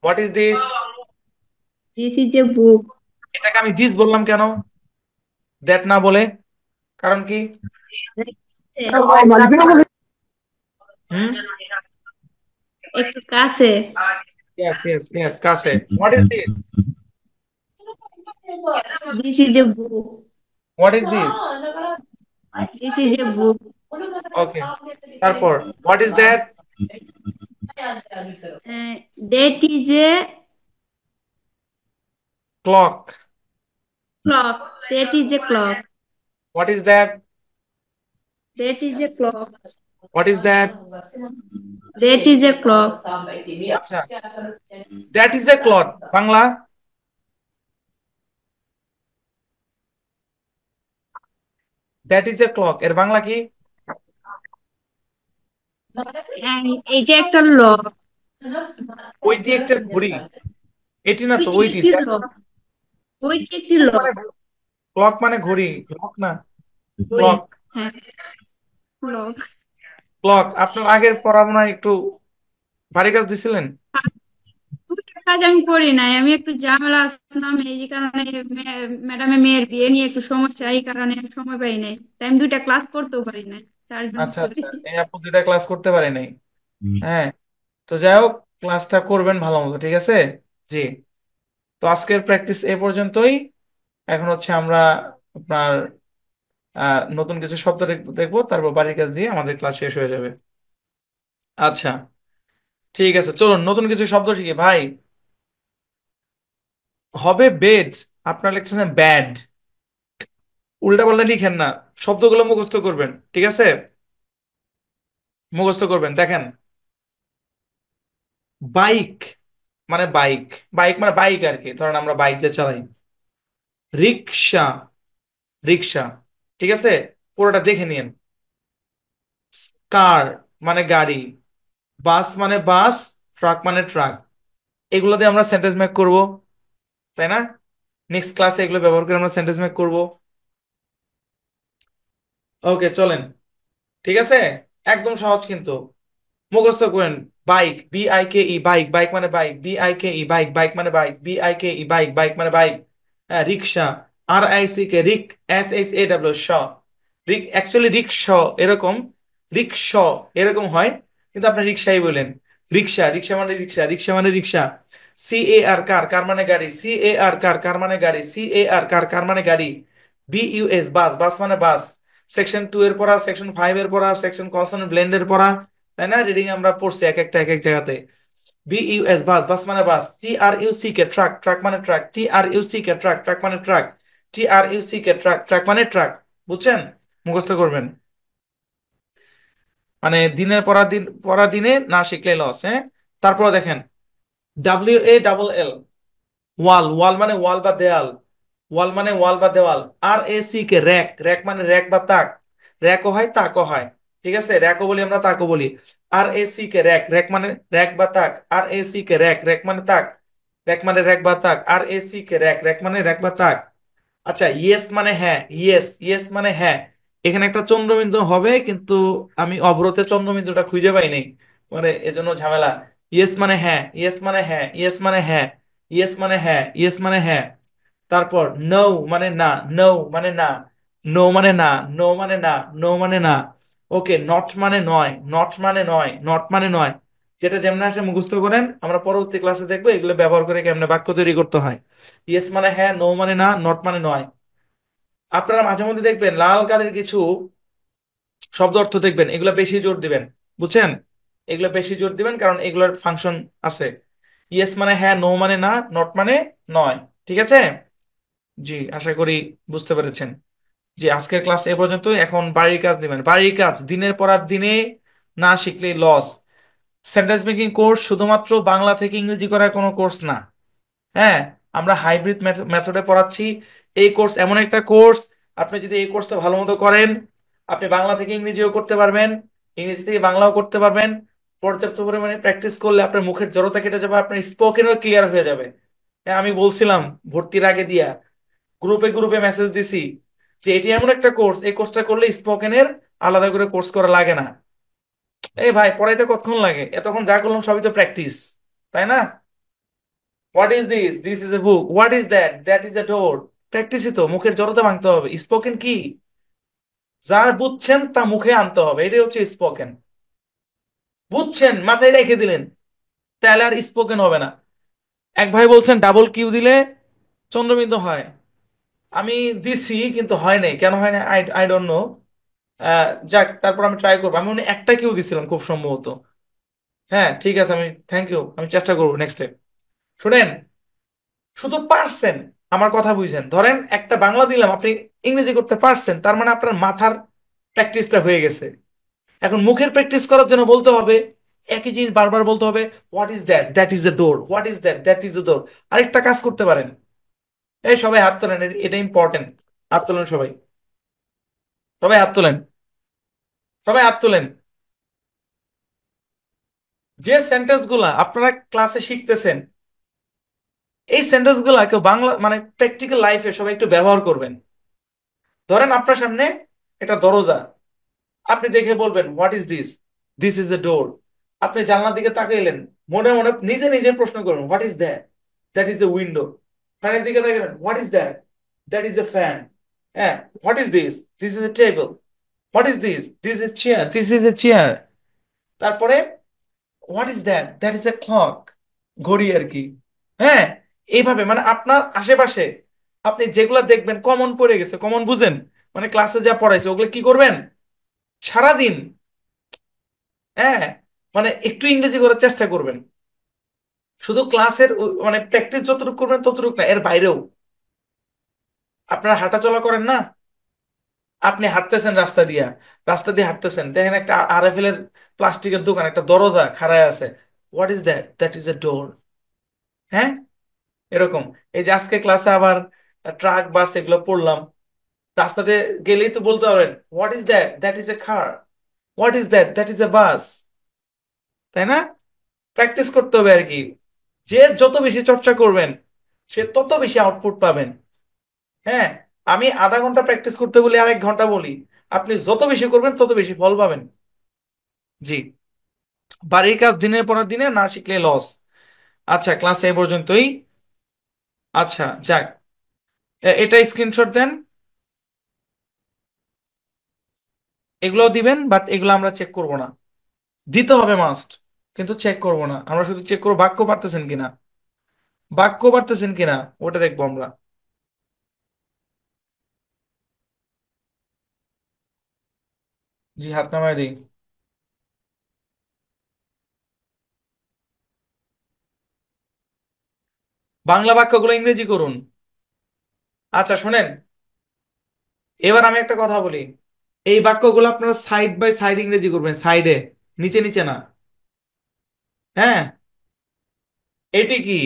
What is this? This is a book. এটাকে আমি দিস বললাম কেন, দ্যাট না বলে? কারণ কি? হুম। একটু কাছে। ইয়েস ইয়েস ইয়েস, কাছে। What is this? This is a book. What is this? This is a book. Okay, তারপর what is that? That is a clock. Clock. That is a clock. What is that? That is a clock. What is that? That is a clock. আচ্ছা, that is a clock বাংলা? That is a clock এর বাংলা কি? এইটা একটা lock. ওইটি একটা ঘড়ি। এটি না তো, ওইটি ওইটি। একটি লক। ওইটি একটি লক। ক্লক মানে ঘড়ি, ক্লক না। ঘড়ি। ক্লক। হ্যাঁ, ক্লক। ক্লক। আপনার আগের পড়াশোনায় একটু ভারী কাজ দিছিলেন। দুটো কাজ আমি করি নাই, আমি একটু ঝামেলা আসলাম, এই যে কারণে ম্যাডামের মেয়ের বিয়ে নিয়ে একটু সমস্যা, এই কারণে সময় পাই নাই, তাই আমি দুইটা ক্লাস করতেও পারি নাই, তার জন্য আচ্ছা করি। আচ্ছা, এই আপু দুটা ক্লাস করতে পারে নাই। হ্যাঁ, তো যাই হোক, ক্লাসটা করবেন ভালো মতো, ঠিক আছে? জি। তো আজকের প্র্যাকটিস এ পর্যন্তই। এখন হচ্ছে আমরা আপনার নতুন কিছু শব্দ দেখবো, তারপর বাড়ির কাজ দিয়ে আমাদের ক্লাস শেষ হয়ে যাবে। আচ্ছা, ঠিক আছে, চলুন নতুন কিছু শব্দ শিখি ভাই। হবে বেড, আপনারা লিখতেছেন ব্যাড। উল্টা পাল্টা লিখেন না, শব্দগুলো মুখস্থ করবেন, ঠিক আছে? মুখস্থ করবেন। দেখেন, বাইক মানে বাইক, বাইক মানে বাইক আর কি, ধরেন আমরা বাইক যে চালাই। রিক্সা, রিক্সা, ঠিক আছে? পুরোটা দেখে নিন। কার মানে গাড়ি, বাস মানে বাস, ট্রাক মানে ট্রাক। এগুলো দিয়ে আমরা সেন্টেন্স মেক করব, তাই না? নেক্সট ক্লাসে এগুলো ব্যবহার করে আমরা সেন্টেন্স মেক করব। ওকে, চলেন। ঠিক আছে, একদম সহজ কিন্তু, মুখস্থ করেন। বাইক, BIKE, বাইক, বাইক মানে বাইক, BIKE, বাইক, বাইক মানে বাইক, BIKE, বাইক, বাইক মানে বাইক। হ্যাঁ, রিক্সা, RICK, রিক, SHAW, শ। রিক অ্যাকচুয়ালি রিক্স এরকম, রিক্স এরকম হয়, কিন্তু আপনি রিক্সাই বলেন। রিক্সা, রিক্সা মানে রিক্সা, রিক্সা মানে রিক্সা। CAR, কার, কার মানে গাড়ি, CAR, কার, কার মানে গাড়ি, CAR, কার, কার মানে গাড়ি। BUS, বাস, বাস মানে বাস। সেকশন 2 এর পড়া, সেকশন 5 এর পড়া, সেকশন কনসোনেন্ট ব্লেন্ডের পড়া, তাই না? রিডিং আমরা পড়ছি এক একটা এক এক জায়গাতে। BUS, বাস, বাস মানে বাস। TRUCK, ট্রাক, ট্রাক মানে ট্রাক। TRUCK, ট্রাক, ট্রাক মানে ট্রাক। TRUCK, ট্রাক, ট্রাক মানে ট্রাক। বুঝছেন? মুখস্থ করবেন। মানে দিনের পড়া দিন, পড়া দিনে না শিখলে লস, হ্যাঁ? তারপর দেখেন, WALL, ওয়াল, ওয়াল মানে ওয়াল বা দেয়াল, ওয়াল মানে ওয়াল বা দেওয়াল। RACK, র্যাক, র্যাক মানে র্যাক বা তাক। র্যাকও হয় তাকও হয়, ঠিক আছে? র্যাকও বলি আমরা, তাকও বলি। RACK, র্যাক, র্যাক মানে র্যাক বা তাক। RACK, র্যাক, র্যাক মানে তাক, র্যাক মানে র্যাক বা তাক। RACK, র্যাক, র্যাক মানে র্যাক বা তাক। আচ্ছা, ইয়েস মানে হ্যাঁ, ইয়েস, ইয়েস মানে হ্যাঁ। এখানে একটা চন্দ্রবিন্দু হবে, কিন্তু আমি অবরোধে চন্দ্রবিন্দুটা খুঁজে পাই নাই, মানে এজন্য ঝামেলা। ইয়েস মানে হ্যাঁ, ইয়েস মানে হ্যাঁ, ইয়েস মানে হ্যাঁ, ইয়েস মানে হ্যাঁ, ইয়েস মানে হ্যাঁ। তারপর নো মানে না, নো মানে না, নো মানে না, নো মানে না, নো মানে না। ওকে, নট মানে নয়, নট মানে নয়, নট মানে নয়। যেটা যেমন আসে মুখস্থ করেন, আমরা পরবর্তী ক্লাসে দেখবো এগুলো ব্যবহার করে কেমনে বাক্য তৈরি করতে হয়। ইয়েস মানে হ্যাঁ, নো মানে না, নট মানে নয়। আপনারা মাঝে মধ্যে দেখবেন লাল কালির কিছু শব্দ অর্থ দেখবেন, এগুলো বেশি জোর দিবেন, বুঝছেন? এগুলো বেশি জোর দিবেন, কারণ এগুলোর ফাংশন আছে। ইয়েস মানে হ্যাঁ, নো মানে না, নট মানে নয়। ঠিক আছে? জি, আশা করি বুঝতে পেরেছেন। জি, আজকের ক্লাস এ পর্যন্ত। এখন বাড়ির কাজ দিবেন, বাড়ির কাজ দিনের পর আর দিনে না শিখলে লস। সেন্টেন্স মেকিং কোর্স শুধুমাত্র বাংলা থেকে ইংরেজি করার কোনো কোর্স না, হ্যাঁ। আমরা হাইব্রিড মেথডে পড়াচ্ছি। এই কোর্স এমন একটা কোর্স, আপনি যদি এই কোর্সটা ভালো মতো করেন, আপনি বাংলা থেকে ইংরেজিও করতে পারবেন, ইংরেজি থেকে বাংলাও করতে পারবেন। পর্যাপ্ত পরিমাণে প্র্যাকটিস করলে আপনার মুখের জড়তা কেটে যাবে, আপনার স্পোকেনও ক্লিয়ার হয়ে যাবে। হ্যাঁ, আমি বলছিলাম ভর্তির আগে দিয়া, গ্রুপে গ্রুপে মেসেজ দিছি যে এটি এমন একটা কোর্স, এই কোর্সটা করলে স্পোকেনের আলাদা করে কোর্স করা লাগে না। এই ভাই, পড়াইতে কতক্ষণ লাগে? এতক্ষণ যা করলাম সবই তো প্র্যাকটিস, তাই না? What is this? This is a book. What is that? That is a door. প্র্যাকটিসই তো, মুখের জড়তা ভাঙতে হবে। স্পোকেন কি? যার বুঝছেন তা মুখে আনতে হবে, এটাই হচ্ছে স্পোকেন। বুঝছেন, মাথায় রেখে দিলেন, তাহলে আর স্পোকেন হবে না। এক ভাই বলছেন ডাবল কিউ দিলে চন্দ্রবিন্দু হয়। আমি দিছি, কিন্তু হয় নাই, কেন হয় না আই আই ডোন্ট নো। যাক, তারপর আমি ট্রাই করবো। আমি মনে হয় একটা কিউ দিছিলাম খুব সম্ভবত। হ্যাঁ, ঠিক আছে, আমি থ্যাংক ইউ, আমি চেষ্টা করবো নেক্সট টাইম। শুনেন, শুধু পারছেন, আমার কথা বুঝছেন, ধরেন একটা বাংলা দিলাম, আপনি ইংরেজি করতে পারছেন, তার মানে আপনার মাথার প্র্যাকটিসটা হয়ে গেছে। এখন মুখের প্র্যাকটিস করার জন্য বলতে হবে, একই জিনিস বারবার বলতে হবে। What is that? That is a door. What is that? That is a door. আরেকটা কাজ করতে পারেন, এই সবাই হাত তোলেন, এটা ইম্পর্টেন্ট। হাত তোলেন সবাই, সবাই হাত তোলেন, সবাই হাত তোলেন। যে সেন্টেন্স গুলা আপনারা ক্লাসে শিখতেছেন, এই সেন্টেন্স গুলা কেউ বাংলা মানে প্র্যাকটিক্যাল লাইফে সবাই একটু ব্যবহার করবেন। ধরেন আপনার সামনে একটা দরজা, আপনি দেখে বলবেন what is this? This is a door. আপনি জানলার দিকে তাকাইলেন, মনে মনে নিজে নিজে প্রশ্ন করুন, what is that? That is a window. ফ্যানের দিকে তাকালেন, what is that? That is a fan. হ্যাঁ, what is this? This is a table. What is this? This is chair. This is a chair. তারপরে what is that? That is a clock. ঘড়ি আর কি। হ্যাঁ, এইভাবে মানে আপনার আশেপাশে আপনি যেগুলা দেখবেন কমন পড়ে গেছে, কমন বুঝেন, মানে ক্লাসে যা পড়াইছে ওগুলো কি করবেন সারাদিন, হ্যাঁ, মানে একটু ইংরেজি করার চেষ্টা করবেন। শুধু ক্লাসের মানে প্র্যাকটিস যতটুকু করবেন ততটুকু না, এর বাইরেও আপনারা হাঁটাচলা করেন না, আপনি হাঁটতেছেন রাস্তা দিয়ে হাঁটতেছেন, দেখেন একটা আরএফএল এর প্লাস্টিকের দোকান, একটা দরজা খাড়ায় আছে, what is that? That is a door. হ্যাঁ, এরকম। এই যে আজকে ক্লাসে আবার ট্রাক বাস এগুলো পড়লাম, রাস্তাতে গেলেই তো বলতে পারবেন what is that? That is a car. What is that? That is a bus. তাই না? প্র্যাকটিস করতে হবে আর কি। যে যত বেশি চর্চা করবেন সে তত বেশি আউটপুট পাবেন। হ্যাঁ, আমি আধা ঘন্টা প্র্যাকটিস করতে বলি আর 1 ঘন্টা বলি, আপনি যত বেশি করবেন তত বেশি ফল পাবেন। জি, বাড়ির কাজ দিনের পর দিনে না শিখলে লস। আচ্ছা, ক্লাস এই পর্যন্তই। আচ্ছা যাক, এটা স্ক্রিনশট দেন, এগুলো দিবেন, বাট এগুলো আমরা চেক করব না, দিতে হবে মাস্ট, কিন্তু চেক করব না, আমরা শুধু চেক করবো বাক্য পারতেছেন কিনা ওটা দেখবো আমরা। জি, হাত নামায় দিই। বাংলা বাক্যগুলো ইংরেজি করুন। আচ্ছা শোনেন, এবার আমি একটা কথা বলি, এই বাক্যগুলো আপনারা সাইড বাই সাইড ইংরেজি করবেন, সাইডে, নিচে নিচে না। হ্যাঁ, এটি কি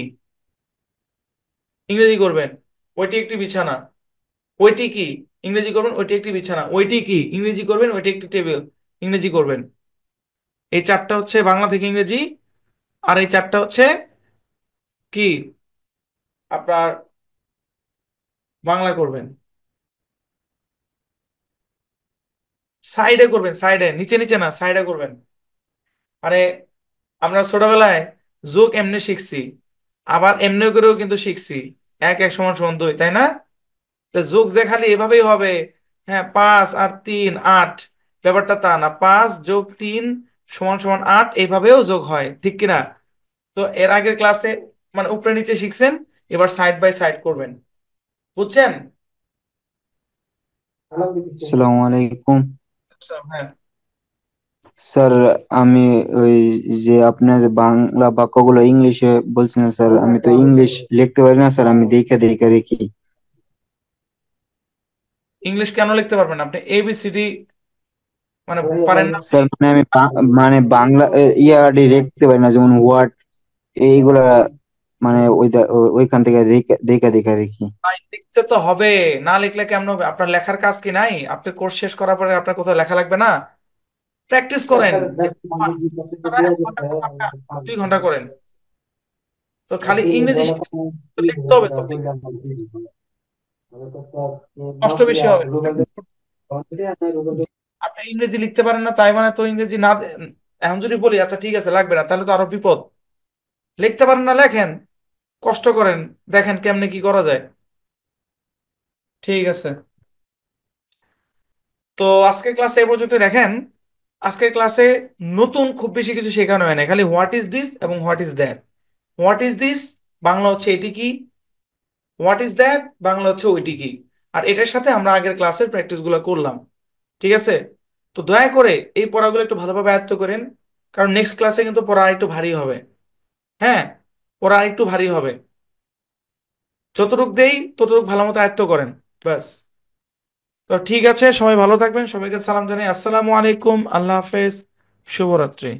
ইংরেজি করবেন, ওইটি একটি বিছানা। ওইটি কি ইংরেজি করবেন, ওইটি একটি বিছানা। ওইটি কি ইংরেজি করবেন, ওইটি একটি টেবিল ইংরেজি করবেন। এই চারটা হচ্ছে বাংলা থেকে ইংরেজি, আর এই চারটা হচ্ছে কি আপনার বাংলা করবেন। সাইডে করবেন, সাইডে, নিচে নিচে না, সাইডে করবেন। আরে আমরা ছোটবেলায় যোগ এমনি শিখছি, আবার এমনি করেও কিন্তু শিখছি, 1 = 2, তাই না? তো যোগ যে খালি এভাবেই হবে, হ্যাঁ 5 আর 3 8, ব্যাপারটা তা না, 5+3 = 8, এইভাবেও যোগ হয়, ঠিক কিনা? তো এর আগের ক্লাসে মানে উপরে নিচে শিখছেন, এবার সাইড বাই সাইড করবেন, বুঝছেন? আসসালামু আলাইকুম হ্যাঁ, স্যার। আমি ওই যে আপনার যে বাংলা বাক্যগুলো ইংলিশে বলছেন স্যার, আমি তো ইংলিশ লিখতে পারি না স্যার, আমি দেখে দেখে দেখি। ইংলিশ কেন লিখতে পারবেন না? আপনি এবিসিডি মানে পারেন না আপনি? স্যার মানে আমি মানে বাংলা ইয়ার্ডে লিখতে পারি না, যেমন ওয়ার্ড এইগুলা, মানে ওইখান থেকে দেখে দেখে দেখে দেখি। ভাই লিখতে তো হবে, না লিখলে কেমন হবে? আপনার লেখার কাজ কি নাই? আপনি কোর্স শেষ করার পরে আপনার কোথাও লেখা লাগবে না? প্র্যাকটিস করেন, 1 ঘন্টা 2 ঘন্টা করেন, তো খালি ইংরেজি শিখে তো লিখতে হবে তো, কষ্ট বেশি হবে। আপনি ইংরেজি লিখতে পারেন না তাই মানে তো ইংরেজি না এখন যদি বলি আচ্ছা ঠিক আছে লাগবে না, তাহলে তো আরো বিপদ। লিখতে পারেন না, লেখেন, কষ্ট করেন, দেখেন কেমনে কি করা যায়। ঠিক আছে, তো আজকের ক্লাসে এ পর্যন্ত দেখেন। আজকের ক্লাসে নতুন খুব বেশি কিছু শেখানো হয় না, খালি হোয়াট ইজ দিস এবং what is that. What is this Bangla হচ্ছে এটি কি, হোয়াট ইজ দ্যাট বাংলা হচ্ছে ওইটি কি। আর এটার সাথে আমরা আগের ক্লাসের প্র্যাকটিস গুলো করলাম, ঠিক আছে? তো দয়া করে এই পড়াগুলো একটু ভালোভাবে আয়ত্ত করেন, কারণ নেক্সট ক্লাসে কিন্তু পড়া একটু ভারী হবে। হ্যাঁ, পড়া একটু ভারী হবে, যতটুক দেই ততটুক ভালো মতো আয়ত্ত করেন, ব্যাস। তো ঠিক আছে, সবাই ভালো থাকবেন, সবাইকে সালাম জানাই, আসসালামু আলাইকুম, আল্লাহ হাফেজ, শুভরাত্রি।